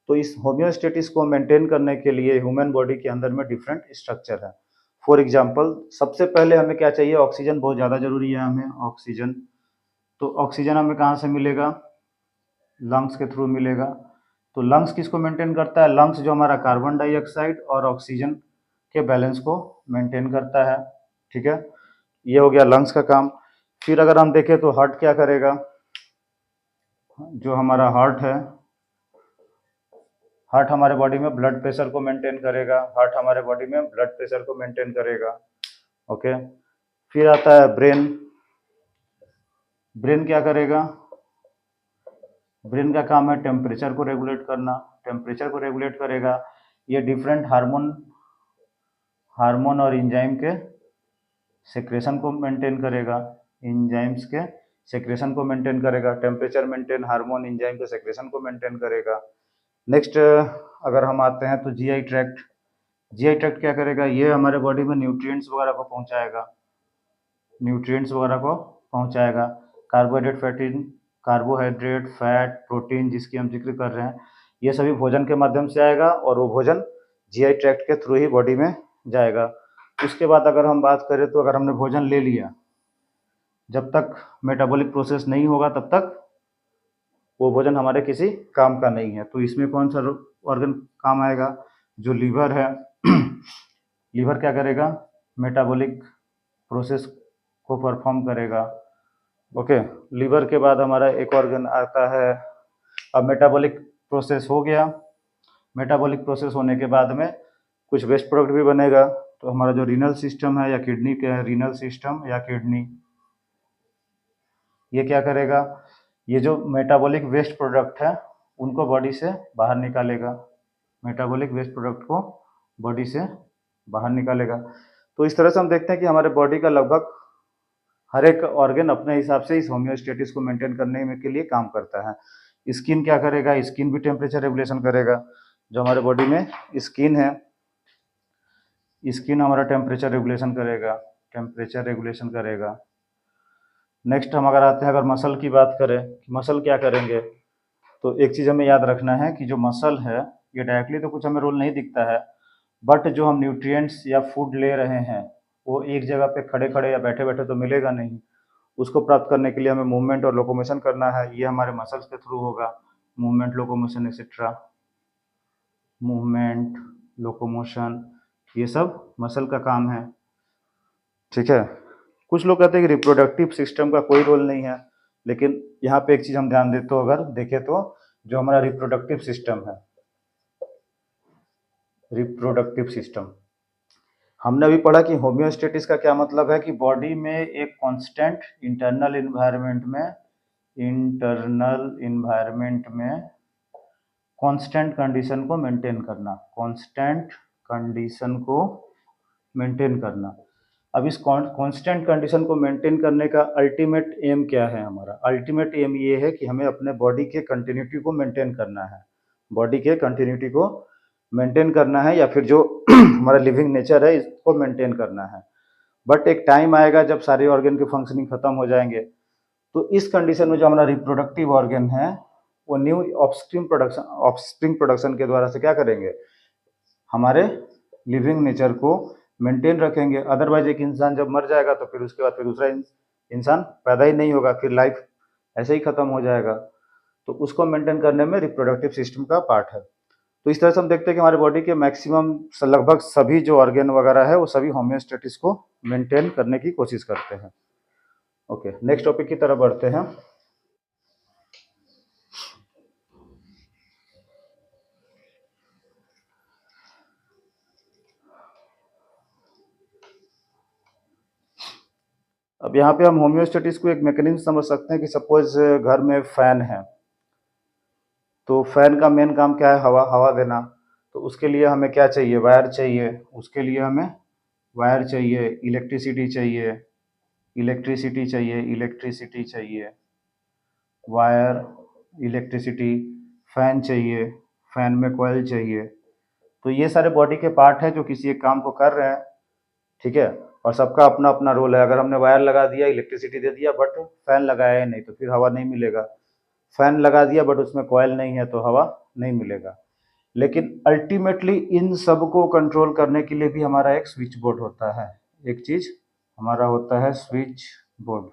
S1: तो इस होम्योस्टेटिस को मेंटेन करने के लिए ह्यूमन बॉडी के अंदर में डिफरेंट स्ट्रक्चर है। फॉर एग्जाम्पल सबसे पहले हमें क्या चाहिए, ऑक्सीजन बहुत ज़्यादा जरूरी है हमें ऑक्सीजन। तो ऑक्सीजन हमें कहाँ से मिलेगा, लंग्स के थ्रू मिलेगा। तो लंग्स किसको मेंटेन करता है, लंग्स जो हमारा कार्बन डाइऑक्साइड और ऑक्सीजन के बैलेंस को मेंटेन करता है। ठीक है, ये हो गया लंग्स का काम। फिर अगर हम देखें तो हार्ट क्या करेगा, जो हमारा हार्ट है, हार्ट हमारे बॉडी में ब्लड प्रेशर को मेंटेन करेगा, हार्ट हमारे बॉडी में ब्लड प्रेशर को मेंटेन करेगा। ओके, फिर आता है ब्रेन। ब्रेन क्या करेगा, ब्रेन का काम है टेम्परेचर को रेगुलेट करना, टेम्परेचर को रेगुलेट करेगा। ये डिफरेंट हार्मोन और इंजाइम के सेक्रेशन को मेंटेन करेगा, इंजाइम्स के सेक्रेशन को मेंटेन करेगा। टेम्परेचर मेंटेन, हार्मोन, इंजाइम के सेक्रेशन को मेंटेन करेगा। नेक्स्ट अगर हम आते हैं तो जीआई ट्रैक्ट। जीआई ट्रैक्ट क्या करेगा, ये हमारे बॉडी में न्यूट्रिएंट्स वगैरह को पहुंचाएगा, न्यूट्रिएंट्स वगैरह को पहुंचाएगा। कार्बोहाइड्रेट, फैट, प्रोटीन जिसकी हम जिक्र कर रहे हैं, ये सभी भोजन के माध्यम से आएगा और वो भोजन जीआई ट्रैक्ट के थ्रू ही बॉडी में जाएगा। उसके बाद अगर हम बात करें तो अगर हमने भोजन ले लिया, जब तक मेटाबॉलिक प्रोसेस नहीं होगा तब तक वो भोजन हमारे किसी काम का नहीं है। तो इसमें कौन सा ऑर्गन काम आएगा, जो लीवर है। लीवर क्या करेगा, मेटाबॉलिक प्रोसेस को परफॉर्म करेगा। ओके, लीवर के बाद हमारा एक ऑर्गन आता है, अब मेटाबॉलिक प्रोसेस हो गया, मेटाबॉलिक प्रोसेस होने के बाद में कुछ वेस्ट प्रोडक्ट भी बनेगा। तो हमारा जो रीनल सिस्टम है या किडनी के रीनल सिस्टम या किडनी, ये क्या करेगा, ये जो मेटाबॉलिक वेस्ट प्रोडक्ट है उनको बॉडी से बाहर निकालेगा, मेटाबॉलिक वेस्ट प्रोडक्ट को बॉडी से बाहर निकालेगा। तो इस तरह से हम देखते हैं कि हमारे बॉडी का लगभग हर एक ऑर्गन अपने हिसाब से इस होम्योस्टेटिस को मेंटेन करने में के लिए काम करता है। स्किन क्या करेगा, स्किन भी टेम्परेचर रेगुलेशन करेगा। जो हमारे बॉडी में स्किन है, स्किन हमारा टेम्परेचर रेगुलेशन करेगा, टेम्परेचर रेगुलेशन करेगा। नेक्स्ट हम अगर आते हैं, अगर मसल की बात करें, मसल क्या करेंगे, तो एक चीज़ हमें याद रखना है कि जो मसल है ये डायरेक्टली तो कुछ हमें रोल नहीं दिखता है, बट जो हम न्यूट्रिएंट्स या फूड ले रहे हैं वो एक जगह पे खड़े खड़े या बैठे बैठे तो मिलेगा नहीं। उसको प्राप्त करने के लिए हमें मूवमेंट और लोकोमोशन करना है, ये हमारे मसल्स के थ्रू होगा। Movement, locomotion etcetera, movement, locomotion, ये सब मसल का काम है। ठीक है, कुछ लोग कहते हैं कि रिप्रोडक्टिव सिस्टम का कोई रोल नहीं है, लेकिन यहाँ पे एक चीज़ हम ध्यान देते हो अगर देखें तो जो हमारा रिप्रोडक्टिव सिस्टम है, रिप्रोडक्टिव सिस्टम, हमने अभी पढ़ा कि होम्योस्टेटिस का क्या मतलब है कि बॉडी में एक कांस्टेंट इंटरनल इन्वायरमेंट में कांस्टेंट कंडीशन को मेंटेन करना, कांस्टेंट कंडीशन को मेंटेन करना। अब इस कांस्टेंट कंडीशन को मेंटेन करने का अल्टीमेट एम क्या है, हमारा अल्टीमेट एम ये है कि हमें अपने बॉडी के कंटिन्यूटी को मेंटेन करना है, बॉडी के कंटिन्यूटी को मेंटेन करना है, या फिर जो हमारा लिविंग नेचर है इसको मेंटेन करना है। बट एक टाइम आएगा जब सारे ऑर्गन की फंक्शनिंग खत्म हो जाएंगे, तो इस कंडीशन में जो हमारा रिप्रोडक्टिव ऑर्गन है वो न्यू ऑफस्प्रिंग प्रोडक्शन के द्वारा से क्या करेंगे, हमारे लिविंग नेचर को मेंटेन रखेंगे। अदरवाइज एक इंसान जब मर जाएगा तो फिर उसके बाद फिर दूसरा इंसान पैदा ही नहीं होगा, फिर लाइफ ऐसे ही खत्म हो जाएगा। तो उसको मेंटेन करने में रिप्रोडक्टिव सिस्टम का पार्ट है। तो इस तरह से हम देखते हैं कि हमारे बॉडी के मैक्सिमम लगभग सभी जो ऑर्गन वगैरह है वो सभी होम्योस्टेटिस को मेंटेन करने की कोशिश करते हैं। ओके, नेक्स्ट टॉपिक की तरफ बढ़ते हैं। अब यहाँ पे हम होम्योस्टेटिस को एक मैकेनिज्म समझ सकते हैं कि सपोज घर में फैन है, तो फैन का मेन काम क्या है, हवा हवा देना। तो उसके लिए हमें क्या चाहिए, वायर चाहिए। उसके लिए हमें वायर चाहिए, इलेक्ट्रिसिटी चाहिए, इलेक्ट्रिसिटी चाहिए, इलेक्ट्रिसिटी चाहिए, वायर, इलेक्ट्रिसिटी, फैन चाहिए, फैन में कॉइल चाहिए। तो ये सारे बॉडी के पार्ट हैं जो किसी एक काम को कर रहे हैं, ठीक है। और सबका अपना अपना रोल है। अगर हमने वायर लगा दिया, इलेक्ट्रिसिटी दे दिया, बट फैन लगाया ही नहीं, तो फिर हवा नहीं मिलेगा। फैन लगा दिया बट उसमें कॉइल नहीं है, तो हवा नहीं मिलेगा। लेकिन अल्टीमेटली इन सब को कंट्रोल करने के लिए भी हमारा एक स्विच बोर्ड होता है। एक चीज हमारा होता है स्विच बोर्ड।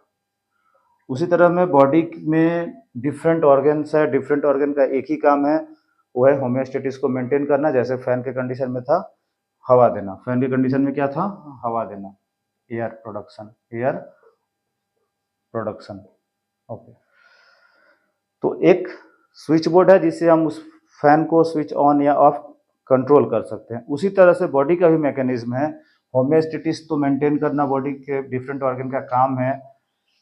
S1: उसी तरह में बॉडी में डिफरेंट ऑर्गन्स है, डिफरेंट ऑर्गन का एक ही काम है, वो है होम्योस्टेटिस को मेंटेन करना। जैसे फैन के कंडीशन में था हवा देना, फैन के कंडीशन में क्या था, हवा देना, air production, air production. Okay, तो एक स्विच बोर्ड है जिससे हम उस फैन को स्विच ऑन या ऑफ कंट्रोल कर सकते हैं। उसी तरह से बॉडी का भी मैकेनिज्म है। होम्योस्टेटिस तो मेंटेन करना बॉडी के डिफरेंट ऑर्गन का काम है,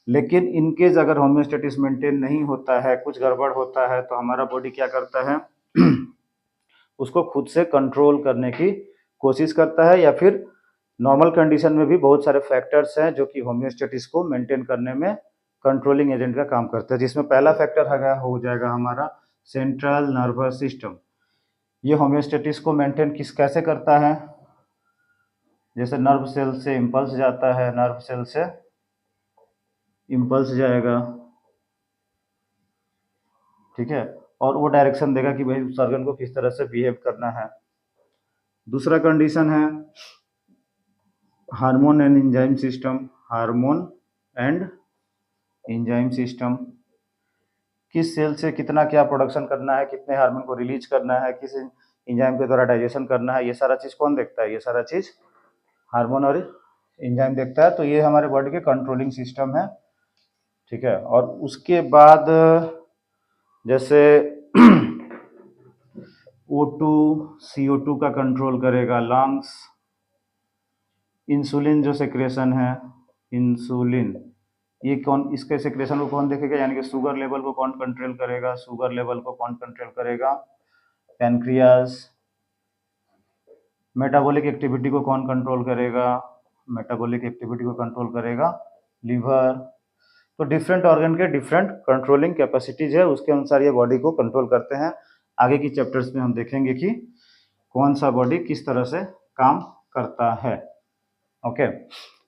S1: लेकिन इनकेस अगर होम्योस्टेटिस मेंटेन नहीं होता है, कुछ गड़बड़ होता है, तो हमारा बॉडी क्या करता है उसको खुद से कंट्रोल करने की कोशिश करता है। या फिर नॉर्मल कंडीशन में भी बहुत सारे फैक्टर्स हैं जो कि होम्योस्टेटिस को मेंटेन करने में कंट्रोलिंग एजेंट का काम करते हैं, जिसमें पहला फैक्टर हो जाएगा हमारा सेंट्रल नर्वस सिस्टम। ये होम्योस्टेटिस को मेंटेन कैसे करता है, जैसे नर्व सेल से इम्पल्स जाता है, नर्व सेल से इम्पल्स जाएगा, ठीक है, और वो डायरेक्शन देगा कि भाई उस ऑर्गन को किस तरह से बिहेव करना है। दूसरा कंडीशन है hormone and enzyme system. Hormone and enzyme system, किस सेल से कितना क्या प्रोडक्शन करना है, कितने हार्मोन को रिलीज करना है, किस एंजाइम के द्वारा डाइजेशन करना है, ये सारा चीज कौन देखता है, ये सारा चीज हार्मोन और एंजाइम देखता है। तो ये हमारे बॉडी के कंट्रोलिंग सिस्टम है, ठीक है। और उसके बाद जैसे O2 CO2 का कंट्रोल करेगा लंग्स। इंसुलिन जो सेक्रेशन है, इंसुलिन, ये कौन, इसके सेक्रेशन को कौन देखेगा, यानी कि शुगर लेवल को कौन कंट्रोल करेगा, शुगर लेवल को कौन कंट्रोल करेगा, पैनक्रियास। मेटाबॉलिक एक्टिविटी को कौन कंट्रोल करेगा, मेटाबॉलिक एक्टिविटी को कंट्रोल करेगा लीवर। तो डिफरेंट ऑर्गन के डिफरेंट कंट्रोलिंग कैपेसिटीज है, उसके अनुसार ये बॉडी को कंट्रोल करते हैं। आगे की चैप्टर्स में हम देखेंगे कि कौन सा बॉडी किस तरह से काम करता है। ओके,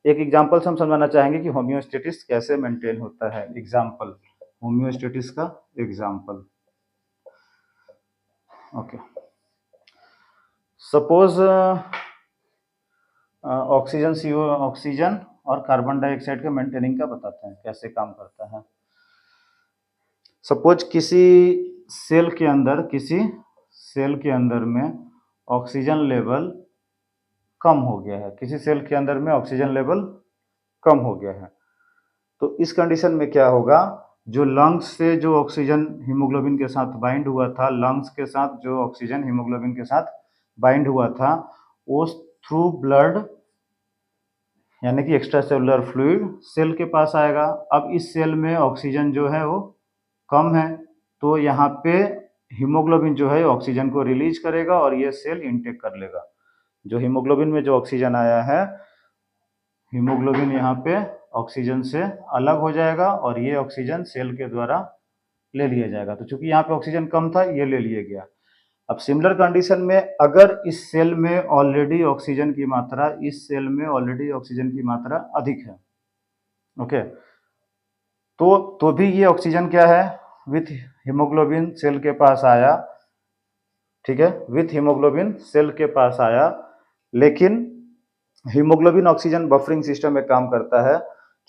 S1: एक एग्जांपल से हम समझाना चाहेंगे कि होम्योस्टेटिस कैसे मेंटेन होता है। एग्जांपल, होम्योस्टेटिस का एग्जांपल। ओके, सपोज ऑक्सीजन और कार्बन डाइऑक्साइड के मेंटेनिंग का बताते हैं कैसे काम करता है। सपोज किसी सेल के अंदर में ऑक्सीजन लेवल कम हो गया है, किसी सेल के अंदर में ऑक्सीजन लेवल कम हो गया है। तो इस कंडीशन में क्या होगा, जो लंग्स से जो ऑक्सीजन हीमोग्लोबिन के साथ बाइंड हुआ था, लंग्स के साथ जो ऑक्सीजन हीमोग्लोबिन के साथ बाइंड हुआ था, वो थ्रू ब्लड यानी कि एक्स्ट्रा सेलुलर फ्लूइड सेल के पास आएगा। अब इस सेल में ऑक्सीजन जो है वो कम है, तो यहाँ पे हीमोग्लोबिन जो है ऑक्सीजन को रिलीज करेगा और ये सेल इनटेक कर लेगा। जो हीमोग्लोबिन में जो ऑक्सीजन आया है, हीमोग्लोबिन यहाँ पे ऑक्सीजन से अलग हो जाएगा और ये ऑक्सीजन सेल के द्वारा ले लिया जाएगा। तो चूंकि यहाँ पे ऑक्सीजन कम था, ये ले लिया गया। अब सिमिलर कंडीशन में अगर इस सेल में ऑलरेडी ऑक्सीजन की मात्रा अधिक है, ओके, तो भी ये ऑक्सीजन क्या है, विथ हीमोग्लोबिन सेल के पास आया, ठीक है, विथ हीमोग्लोबिन सेल के पास आया। लेकिन हीमोग्लोबिन ऑक्सीजन बफरिंग सिस्टम में काम करता है।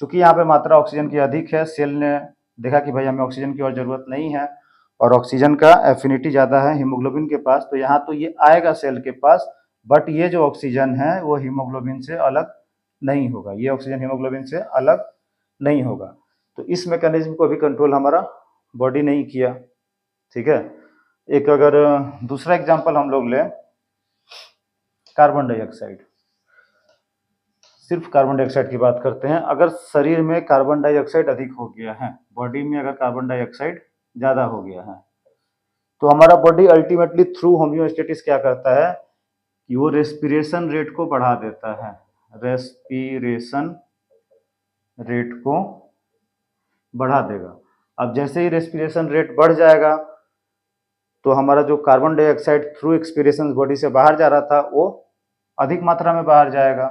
S1: चूंकि यहाँ पे मात्रा ऑक्सीजन की अधिक है, सेल ने देखा कि भाई हमें ऑक्सीजन की और जरूरत नहीं है और ऑक्सीजन का एफिनिटी ज़्यादा है हीमोग्लोबिन के पास, तो यहाँ तो ये आएगा सेल के पास, बट ये जो ऑक्सीजन है वो हीमोग्लोबिन से अलग नहीं होगा, ये ऑक्सीजन हीमोग्लोबिन से अलग नहीं होगा। तो इस मैकेनिज्म को भी कंट्रोल हमारा बॉडी नहीं किया, ठीक है। एक अगर दूसरा एग्जाम्पल हम लोग लें, कार्बन डाइऑक्साइड, सिर्फ कार्बन डाइऑक्साइड की बात करते हैं। अगर शरीर में कार्बन डाइऑक्साइड अधिक हो गया है, बॉडी में अगर कार्बन डाइऑक्साइड ज़्यादा हो गया है, तो हमारा बॉडी अल्टीमेटली थ्रू होम्योस्टेसिस क्या करता है कि वो रेस्पिरेशन रेट को बढ़ा देता है, रेस्पिरेशन रेट को बढ़ा देगा। अब जैसे ही रेस्पिरेशन रेट बढ़ जाएगा तो हमारा जो carbon dioxide through expiration body से बाहर जा रहा था वो अधिक मात्रा में बाहर जाएगा।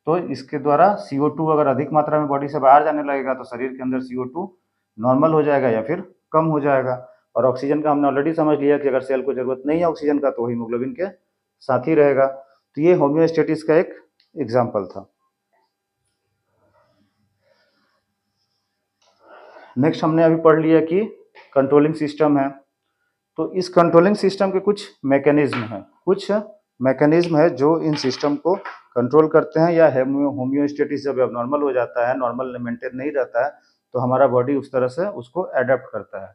S1: तो इसके द्वारा CO2 अगर अधिक मात्रा में बॉडी से बाहर जाने लगेगा तो शरीर के अंदर CO2 नॉर्मल हो जाएगा या फिर कम हो जाएगा। और ऑक्सीजन का हमने ऑलरेडी समझ लिया कि अगर सेल को जरूरत नहीं है ऑक्सीजन का तो हीमोग्लोबिन के साथ ही रहेगा। तो ये होम्योस्टेसिस का एक एग्जाम्पल था। नेक्स्ट हमने अभी पढ़ लिया कि कंट्रोलिंग सिस्टम है। तो इस कंट्रोलिंग सिस्टम के कुछ मैकेनिज्म है जो इन सिस्टम को कंट्रोल करते हैं, या होम्योस्टेसिस जब एबनॉर्मल हो जाता है, नॉर्मल मेंटेन नहीं रहता है, तो हमारा बॉडी उस तरह से उसको अडेप्ट करता है।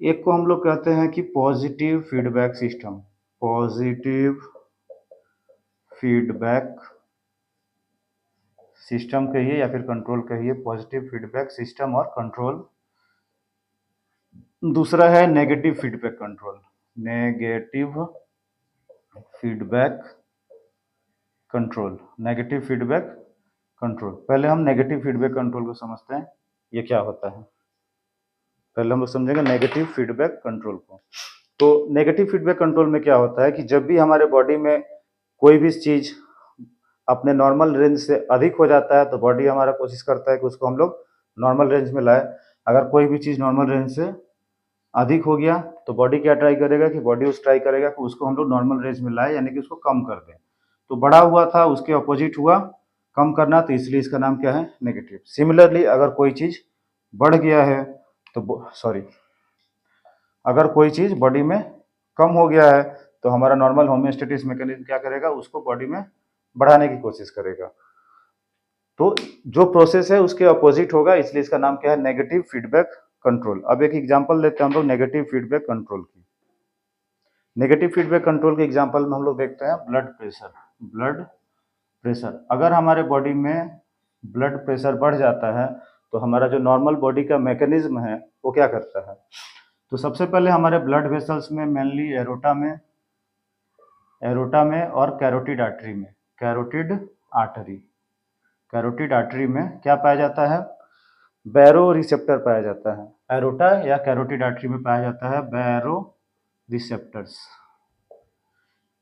S1: एक को हम लोग कहते हैं कि positive feedback system, positive feedback system कहिए या फिर कंट्रोल कहिए, पॉजिटिव फीडबैक सिस्टम और कंट्रोल। दूसरा है negative feedback control, negative feedback control, negative feedback control. पहले हम नेगेटिव फीडबैक कंट्रोल को समझते हैं, ये क्या होता है। पहले हम लोग समझेंगे नेगेटिव फीडबैक कंट्रोल को। तो नेगेटिव फीडबैक कंट्रोल में क्या होता है कि जब भी हमारे बॉडी में कोई भी चीज अपने नॉर्मल रेंज से अधिक हो जाता है तो बॉडी हमारा कोशिश करता है कि उसको हम लोग नॉर्मल रेंज में लाए। अगर कोई भी चीज नॉर्मल रेंज से अधिक हो गया तो बॉडी क्या ट्राई करेगा कि बॉडी उस ट्राई करेगा कि उसको हम लोग नॉर्मल रेंज में लाए, यानी कि उसको कम कर दें। तो बढ़ा हुआ था उसके अपोजिट हुआ कम करना, तो इसलिए इसका नाम क्या है, नेगेटिव। सिमिलरली अगर कोई चीज बढ़ गया है तो अगर कोई चीज बॉडी में कम हो गया है तो हमारा नॉर्मल होम्योस्टेसिस मैकेनिज्म क्या करेगा, उसको बॉडी में बढ़ाने की कोशिश करेगा। तो जो प्रोसेस है उसके अपोजिट होगा, इसलिए इसका नाम क्या है, नेगेटिव फीडबैक कंट्रोल। अब एक एग्जांपल लेते हैं हम लोग नेगेटिव फीडबैक कंट्रोल की। नेगेटिव फीडबैक कंट्रोल के एग्जांपल में हम लोग देखते हैं ब्लड प्रेशर। ब्लड प्रेशर, अगर हमारे बॉडी में ब्लड प्रेशर बढ़ जाता है तो हमारा जो नॉर्मल बॉडी का मैकेनिज्म है वो क्या करता है। तो सबसे पहले हमारे ब्लड वेसल्स में मेनली एरोटा में और कैरोटिड आर्टरी में, कैरोटिड आर्टरी में क्या पाया जाता है, बैरो रिसेप्टर पाया जाता है। एरोटा या कैरोटिड आर्टरी में पाया जाता है बैरो रिसेप्टर्स।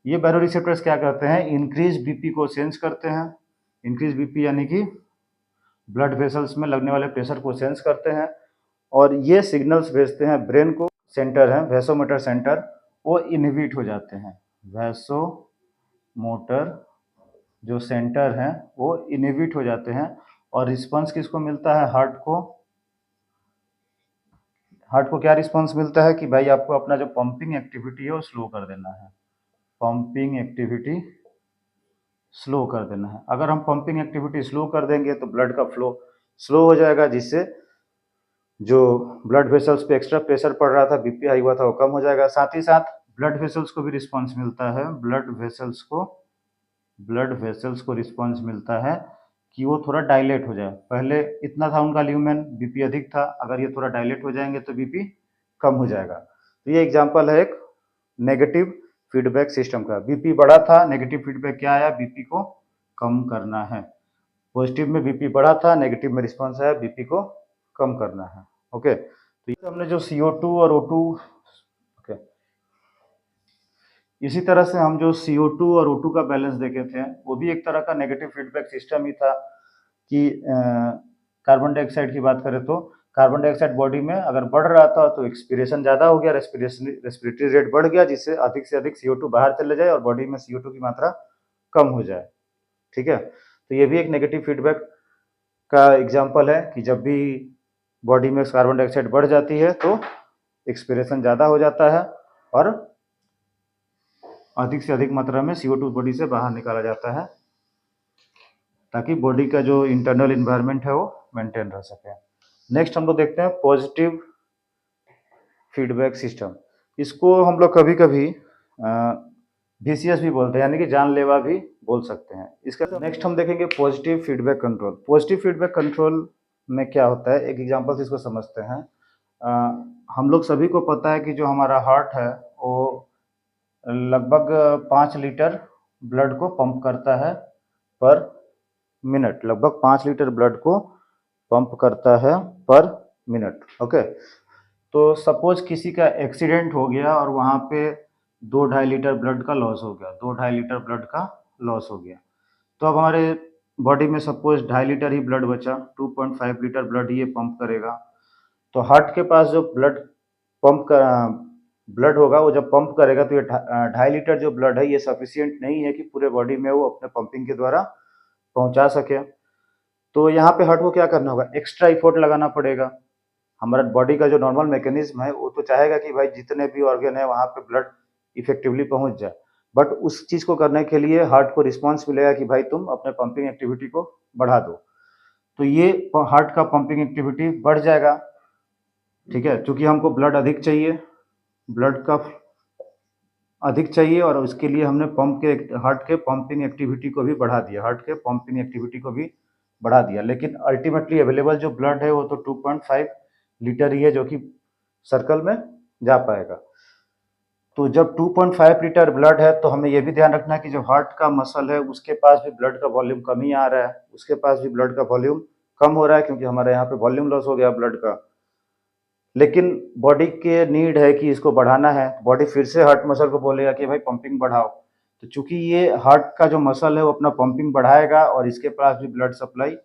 S1: ये बैरो रिसेप्टर्स क्या करते हैं, इंक्रीज बीपी को सेंस करते हैं। इंक्रीज बीपी यानी कि ब्लड वेसल्स में लगने वाले प्रेशर को सेंस करते हैं और ये सिग्नल्स भेजते हैं ब्रेन को। सेंटर है वैसोमोटर सेंटर, वो इनहिबिट हो जाते हैं। वैसोमोटर जो सेंटर हैं वो इनहिबिट हो जाते हैं और रिस्पांस किसको मिलता है, हार्ट को क्या रिस्पांस मिलता है कि भाई आपको अपना जो पंपिंग एक्टिविटी है वो स्लो कर देना है। पंपिंग एक्टिविटी स्लो कर देना है। अगर हम पंपिंग एक्टिविटी स्लो कर देंगे तो ब्लड का फ्लो स्लो हो जाएगा, जिससे जो ब्लड वेसल्स पे एक्स्ट्रा प्रेशर पड़ रहा था, बीपी हाई हुआ था, वो कम हो जाएगा। साथ ही साथ ब्लड वेसल्स को भी रिस्पांस मिलता है। ब्लड वेसल्स को रिस्पांस मिलता है कि वो थोड़ा डायलेट हो जाए। पहले इतना था उनका ल्यूमेन, बीपी अधिक था, अगर ये थोड़ा डायलेट हो जाएंगे तो बीपी कम हो जाएगा। तो ये एग्जांपल है एक नेगेटिव फीडबैक सिस्टम का। बीपी बढ़ा था, नेगेटिव फीडबैक क्या आया, बीपी को कम करना है। पॉजिटिव में बीपी बढ़ा था, नेगेटिव में रिस्पांस आया, बीपी को कम करना है। ओके, तो ये हमने जो CO2 और O2, ओके, इसी तरह से हम जो CO2 और O2 का बैलेंस देखे थे वो भी एक तरह का नेगेटिव फीडबैक सिस्टम ही था कि कार्बन डाइऑक्साइड की बात करें तो कार्बन डाइऑक्साइड बॉडी में अगर बढ़ रहा था तो एक्सपीरेशन ज़्यादा हो गया, रेस्पिरेटरी रेट बढ़ गया, जिससे अधिक से अधिक CO2 बाहर चले जाए और बॉडी में CO2 की मात्रा कम हो जाए। ठीक है, तो ये भी एक नेगेटिव फीडबैक का एग्जाम्पल है कि जब भी बॉडी में कार्बन डाइऑक्साइड बढ़ जाती है तो एक्सपीरेशन ज़्यादा हो जाता है और अधिक से अधिक मात्रा में CO2 बॉडी से बाहर निकाला जाता है ताकि बॉडी का जो इंटरनल इन्वायरमेंट है वो मेंटेन रह सके। नेक्स्ट हम लोग देखते हैं पॉजिटिव फीडबैक सिस्टम। इसको हम लोग कभी कभी VCS भी बोलते हैं, यानी कि जानलेवा भी बोल सकते हैं। इसका नेक्स्ट हम देखेंगे positive feedback control. Positive feedback control में क्या होता है, एक एग्जांपल से इसको समझते हैं। हम लोग सभी को पता है कि जो हमारा हार्ट है वो लगभग 5 लीटर ब्लड को पंप करता है पर मिनट, लगभग 5 लीटर ब्लड को पंप करता है पर मिनट। ओके, तो सपोज किसी का एक्सीडेंट हो गया और वहाँ पे 2-2.5 लीटर ब्लड का लॉस हो गया, 2-2.5 लीटर ब्लड का लॉस हो गया। तो अब हमारे बॉडी में सपोज 2.5 लीटर ही ब्लड बचा, 2.5 लीटर ब्लड ये पंप करेगा। तो हार्ट के पास जो पंप का ब्लड होगा वो जब पंप करेगा तो ये 2.5 लीटर जो ब्लड है ये सफिशियंट नहीं है कि पूरे बॉडी में वो अपने पंपिंग के द्वारा पहुंचा सके। तो यहाँ पे हार्ट को क्या करना होगा, एक्स्ट्रा इफोर्ट लगाना पड़ेगा। हमारा बॉडी का जो नॉर्मल मैकेनिज्म है वो तो चाहेगा कि भाई जितने भी ऑर्गन है वहाँ पे ब्लड इफेक्टिवली पहुंच जाए, बट उस चीज को करने के लिए हार्ट को रिस्पॉन्स मिलेगा कि भाई तुम अपने पंपिंग एक्टिविटी को बढ़ा दो। तो ये हार्ट का पंपिंग एक्टिविटी बढ़ जाएगा, ठीक है, क्योंकि हमको ब्लड अधिक चाहिए, ब्लड का अधिक चाहिए और उसके लिए हमने हार्ट के पंपिंग एक्टिविटी को भी बढ़ा दिया, हार्ट के पंपिंग एक्टिविटी को भी बढ़ा दिया। लेकिन अल्टीमेटली अवेलेबल जो ब्लड है वो तो 2.5 लीटर ही है जो कि सर्कल में जा पाएगा। तो जब 2.5 लीटर ब्लड है तो हमें यह भी ध्यान रखना है कि जो हार्ट का मसल है उसके पास भी ब्लड का वॉल्यूम कम ही आ रहा है, उसके पास भी ब्लड का वॉल्यूम कम हो रहा है क्योंकि हमारे यहाँ पे वॉल्यूम लॉस हो गया ब्लड का। लेकिन बॉडी के नीड है कि इसको बढ़ाना है, बॉडी फिर से हार्ट मसल को बोलेगा कि भाई पंपिंग बढ़ाओ। तो चूंकि ये हार्ट का जो मसल है वो अपना पंपिंग बढ़ाएगा और इसके पास भी ब्लड सप्लाई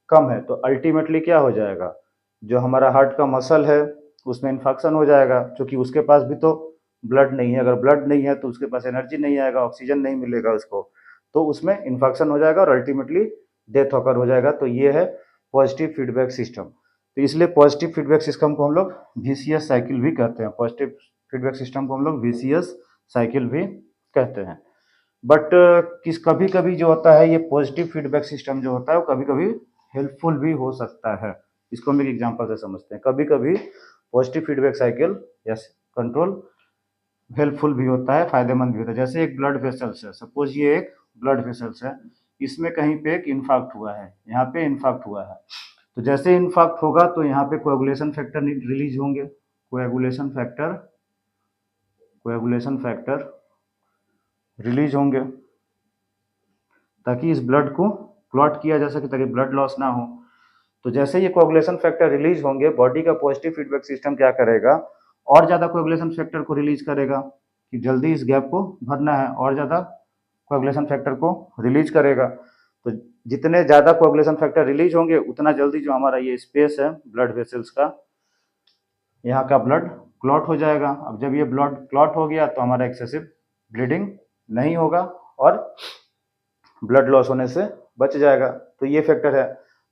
S1: कम है, तो अल्टीमेटली क्या हो जाएगा, जो हमारा हार्ट का मसल है उसमें इन्फेक्शन हो जाएगा, क्योंकि उसके पास भी तो ब्लड नहीं है। अगर ब्लड नहीं है तो उसके पास एनर्जी नहीं आएगा, ऑक्सीजन नहीं मिलेगा उसको, तो उसमें इन्फेक्शन हो जाएगा और अल्टीमेटली डेथ होकर हो जाएगा। तो ये है पॉजिटिव फीडबैक सिस्टम। तो इसलिए पॉजिटिव फीडबैक सिस्टम को हम लोग वीसीएस साइकिल भी कहते हैं, पॉजिटिव फीडबैक सिस्टम को हम लोग वीसीएस साइकिल भी कहते हैं। बट कभी कभी जो होता है ये पॉजिटिव फीडबैक सिस्टम जो होता है वो कभी कभी हेल्पफुल भी हो सकता है। इसको हम एक एग्जांपल से समझते हैं। कभी कभी पॉजिटिव फीडबैक साइकिल या कंट्रोल हेल्पफुल भी होता है, फायदेमंद भी होता है। जैसे एक ब्लड वेसल्स है, सपोज ये एक ब्लड वेसल्स है, इसमें कहीं पे एक इन्फाक्ट हुआ है, यहाँ पे इन्फाक्ट हुआ है। तो जैसे इन्फाक्ट होगा तो यहाँ पे कोएगुलेशन फैक्टर रिलीज होंगे, कोएगुलेशन फैक्टर रिलीज होंगे ताकि इस ब्लड को क्लॉट किया जा सके, ताकि ब्लड लॉस ना हो। तो जैसे ये कोएगुलेशन फैक्टर रिलीज होंगे, बॉडी का पॉजिटिव फीडबैक सिस्टम क्या करेगा, और ज़्यादा कोएगुलेशन फैक्टर को रिलीज करेगा कि जल्दी इस गैप को भरना है, और ज़्यादा कोएगुलेशन फैक्टर को रिलीज करेगा। तो जितने ज़्यादा कोएगुलेशन फैक्टर रिलीज होंगे उतना जल्दी जो हमारा ये स्पेस है ब्लड वेसल्स का, यहाँ का ब्लड क्लॉट हो जाएगा। अब जब ये ब्लड क्लॉट हो गया तो हमारा एक्सेसिव ब्लीडिंग नहीं होगा और ब्लड लॉस होने से बच जाएगा। तो ये फैक्टर है।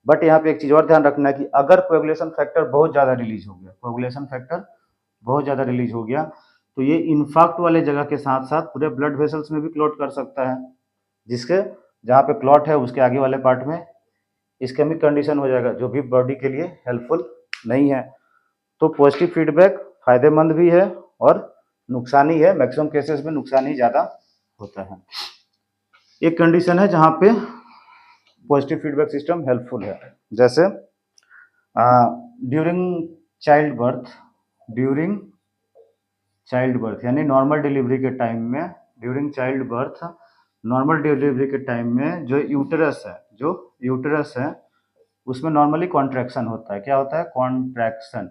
S1: बट यहाँ पे एक चीज़ और ध्यान रखना है कि अगर कोएगुलेशन फैक्टर बहुत ज़्यादा रिलीज हो गया, कोएगुलेशन फैक्टर बहुत ज़्यादा रिलीज हो गया, तो ये इन्फाक्ट वाले जगह के साथ साथ पूरे ब्लड वेसल्स में भी क्लॉट कर सकता है, जिसके जहाँ पे क्लॉट है उसके आगे वाले पार्ट में इस्केमिक कंडीशन हो जाएगा, जो भी बॉडी के लिए हेल्पफुल नहीं है। तो पॉजिटिव फीडबैक फायदेमंद भी है और नुकसान ही है, मैक्सिमम केसेस में नुकसान ही ज़्यादा होता है। एक कंडीशन है जहाँ पे पॉजिटिव फीडबैक सिस्टम हेल्पफुल है, जैसे ड्यूरिंग चाइल्ड बर्थ यानी नॉर्मल डिलीवरी के टाइम में, during child birth normal delivery के टाइम में जो यूटेरस है उसमें नॉर्मली कॉन्ट्रैक्शन होता है। क्या होता है? कॉन्ट्रैक्शन।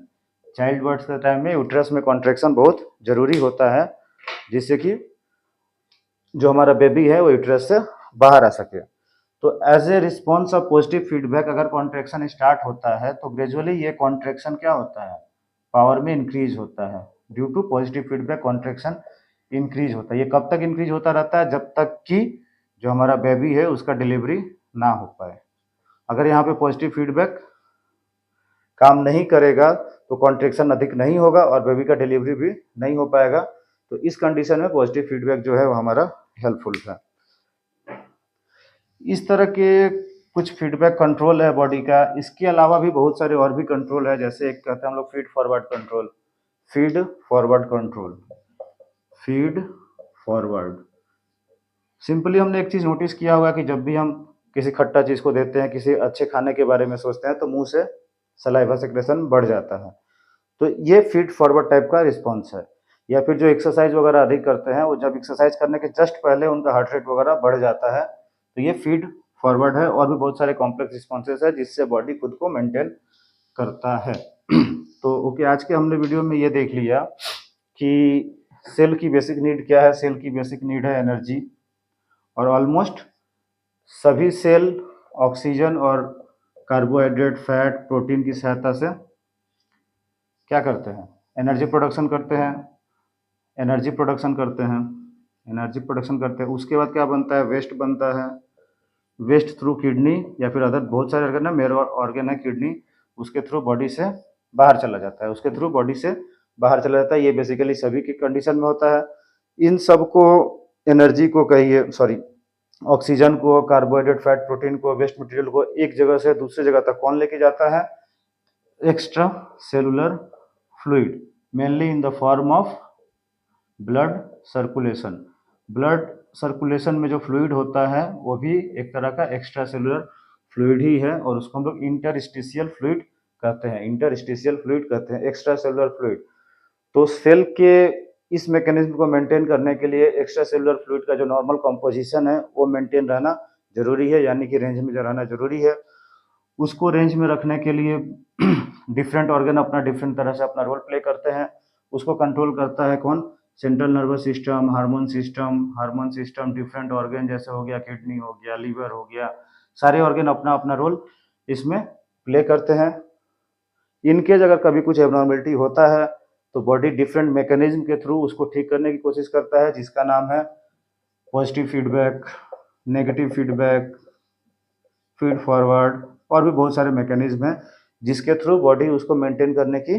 S1: चाइल्ड बर्थ के टाइम में यूटेरस में कॉन्ट्रैक्शन बहुत जरूरी होता है, जिससे कि जो हमारा बेबी है वो यूटेरस से बाहर आ सके। तो as a response of positive feedback अगर कॉन्ट्रैक्शन स्टार्ट होता है तो ग्रेजुअली ये कॉन्ट्रैक्शन क्या होता है, पावर में इंक्रीज होता है। Due to positive feedback contraction increase होता है। ये कब तक इंक्रीज होता रहता है? जब तक कि जो हमारा बेबी है उसका डिलीवरी ना हो पाए। अगर यहाँ पे पॉजिटिव फीडबैक काम नहीं करेगा तो कॉन्ट्रैक्शन अधिक नहीं होगा और बेबी का डिलीवरी भी नहीं हो पाएगा। तो इस कंडीशन में पॉजिटिव फीडबैक जो है वो हमारा हेल्पफुल है। इस तरह के कुछ फीडबैक कंट्रोल है बॉडी का। इसके अलावा भी बहुत सारे और भी कंट्रोल है, जैसे एक कहते हैं हम लोग फीड फॉरवर्ड। सिंपली हमने एक चीज नोटिस किया होगा कि जब भी हम किसी खट्टा चीज को देते हैं, किसी अच्छे खाने के बारे में सोचते हैं, तो मुंह से सलाइवा सेक्रेशन बढ़ जाता है। तो ये फीड फॉरवर्ड टाइप का रिस्पॉन्स है। या फिर जो एक्सरसाइज वगैरह अधिक करते हैं, वो जब एक्सरसाइज करने के जस्ट पहले उनका हार्ट रेट वगैरह बढ़ जाता है, तो ये फीड फॉरवर्ड है। और भी बहुत सारे कॉम्प्लेक्स रिस्पॉन्सेस है जिससे बॉडी खुद को मेंटेन करता है। तो ओके, आज के हमने वीडियो में ये देख लिया कि सेल की बेसिक नीड क्या है। सेल की बेसिक नीड है एनर्जी, और ऑलमोस्ट सभी सेल ऑक्सीजन और कार्बोहाइड्रेट, फैट, प्रोटीन की सहायता से क्या करते हैं, एनर्जी प्रोडक्शन करते हैं। एनर्जी प्रोडक्शन करते हैं, एनर्जी प्रोडक्शन करते हैं। उसके बाद क्या बनता है, वेस्ट बनता है। वेस्ट थ्रू किडनी या फिर अदर बहुत सारे ऑर्गन है, मेरा ऑर्गन है किडनी, उसके थ्रू बॉडी से बाहर चला जाता है, उसके थ्रू बॉडी से बाहर चला जाता है। ये बेसिकली सभी की कंडीशन में होता है। इन सब को, एनर्जी को कहिए, सॉरी, ऑक्सीजन को, कार्बोहाइड्रेट, फैट, प्रोटीन को, वेस्ट मटेरियल को एक जगह से दूसरी जगह तक कौन लेके जाता है, extra cellular fluid, mainly in the form of blood circulation. Blood circulation में जो फ्लूइड होता है वो भी एक तरह का एक्स्ट्रा सेलुलर फ्लूइड ही है, और उसको हम लोग इंटरस्टिशियल फ्लूइड कहते हैं। इंटरस्टिशियल फ्लूइड कहते हैं एक्स्ट्रा सेलुलर फ्लूइड। तो सेल के इस मैकेनिज्म को मेंटेन करने के लिए एक्स्ट्रा सेलुलर फ्लूइड का जो नॉर्मल कंपोजिशन है वो मेंटेन रहना जरूरी है, यानी कि रेंज में रहना जरूरी है। उसको रेंज में रखने के लिए डिफरेंट ऑर्गन अपना डिफरेंट तरह से अपना रोल प्ले करते हैं। उसको कंट्रोल करता है कौन, central nervous system, hormone system, different organ जैसे हो गया किडनी हो गया, लीवर हो गया, सारे ऑर्गन अपना अपना रोल इसमें प्ले करते हैं। इनकेस अगर कभी कुछ एबनॉर्मेलिटी होता है तो बॉडी डिफरेंट मैकेनिज्म के थ्रू उसको ठीक करने की कोशिश करता है, जिसका नाम है positive feedback, negative feedback, feed forward, और भी बहुत सारे मैकेनिज्म हैं जिसके थ्रू बॉडी उसको मेंटेन करने की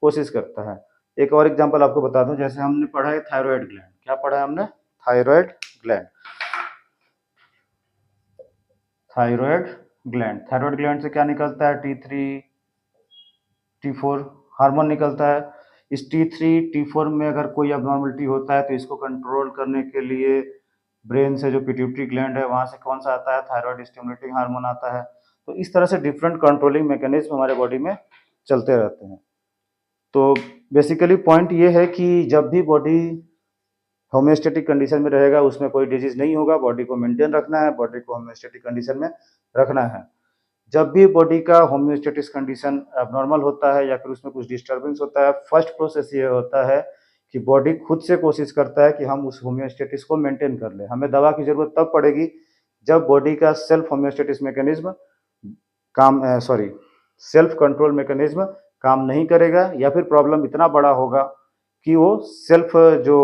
S1: कोशिश करता है। एक और एग्जांपल आपको बता दूं, जैसे हमने पढ़ा है थायराइड ग्लैंड। क्या पढ़ा है हमने, thyroid gland. Thyroid gland, thyroid gland से क्या निकलता है, T3 T4 हार्मोन निकलता है। इस T3 T4 में अगर कोई अबनॉर्मलिटी होता है तो इसको कंट्रोल करने के लिए ब्रेन से जो पिट्यूटरी ग्लैंड है वहाँ से कौन सा आता है, थायराइड स्टिमुलेटिंग हार्मोन आता है। तो इस तरह से डिफरेंट कंट्रोलिंग मैकेनिज्म हमारे बॉडी में चलते रहते हैं। तो बेसिकली पॉइंट ये है कि जब भी बॉडी होम्योस्टेटिक कंडीशन में रहेगा उसमें कोई डिजीज नहीं होगा। बॉडी को मेंटेन रखना है, बॉडी को होम्योस्टेटिक कंडीशन में रखना है। जब भी बॉडी का होम्योस्टेटिक कंडीशन एबनॉर्मल होता है या फिर उसमें कुछ डिस्टर्बेंस होता है, फर्स्ट प्रोसेस ये होता है कि बॉडी खुद से कोशिश करता है कि हम उस होम्योस्टेटिस को मेंटेन कर ले। हमें दवा की जरूरत तब पड़ेगी जब बॉडी का self homeostasis mechanism self control mechanism काम नहीं करेगा, या फिर प्रॉब्लम इतना बड़ा होगा कि वो सेल्फ जो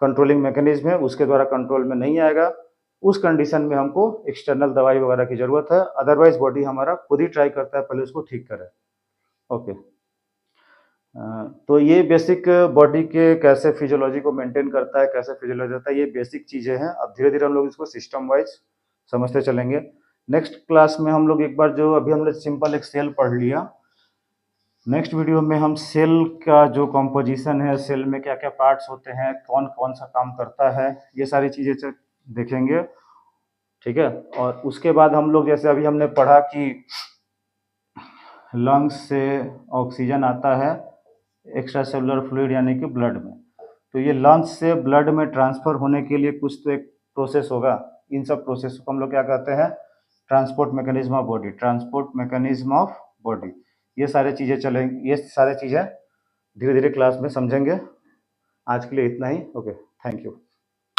S1: कंट्रोलिंग मैकेनिज्म है उसके द्वारा कंट्रोल में नहीं आएगा। उस कंडीशन में हमको एक्सटर्नल दवाई वगैरह की जरूरत है, अदरवाइज बॉडी हमारा खुद ही ट्राई करता है पहले उसको ठीक करे। ओके, तो ये बेसिक बॉडी के कैसे फिजियोलॉजी को मेंटेन करता है, कैसे फिजियोलॉजी होता है, ये बेसिक चीजें हैं। अब धीरे धीरे हम लोग इसको सिस्टम वाइज समझते चलेंगे। नेक्स्ट क्लास में हम लोग एक बार, जो अभी हमने सिंपल एक सेल पढ़ लिया, नेक्स्ट वीडियो में हम सेल का जो कॉम्पोजिशन है, सेल में क्या क्या पार्ट्स होते हैं, कौन कौन सा काम करता है, ये सारी चीज़ें देखेंगे। ठीक है, और उसके बाद हम लोग, जैसे अभी हमने पढ़ा कि लंग्स से ऑक्सीजन आता है एक्स्ट्रा सेलुलर फ्लूइड यानी कि ब्लड में, तो ये लंग्स से ब्लड में ट्रांसफ़र होने के लिए कुछ तो एक प्रोसेस होगा। इन सब प्रोसेस को हम लोग क्या कहते हैं, transport mechanism of body, transport mechanism of body. ये सारे चीज़ें चलेंगी, ये सारे चीज़ें धीरे धीरे क्लास में समझेंगे। आज के लिए इतना ही। Okay, thank you.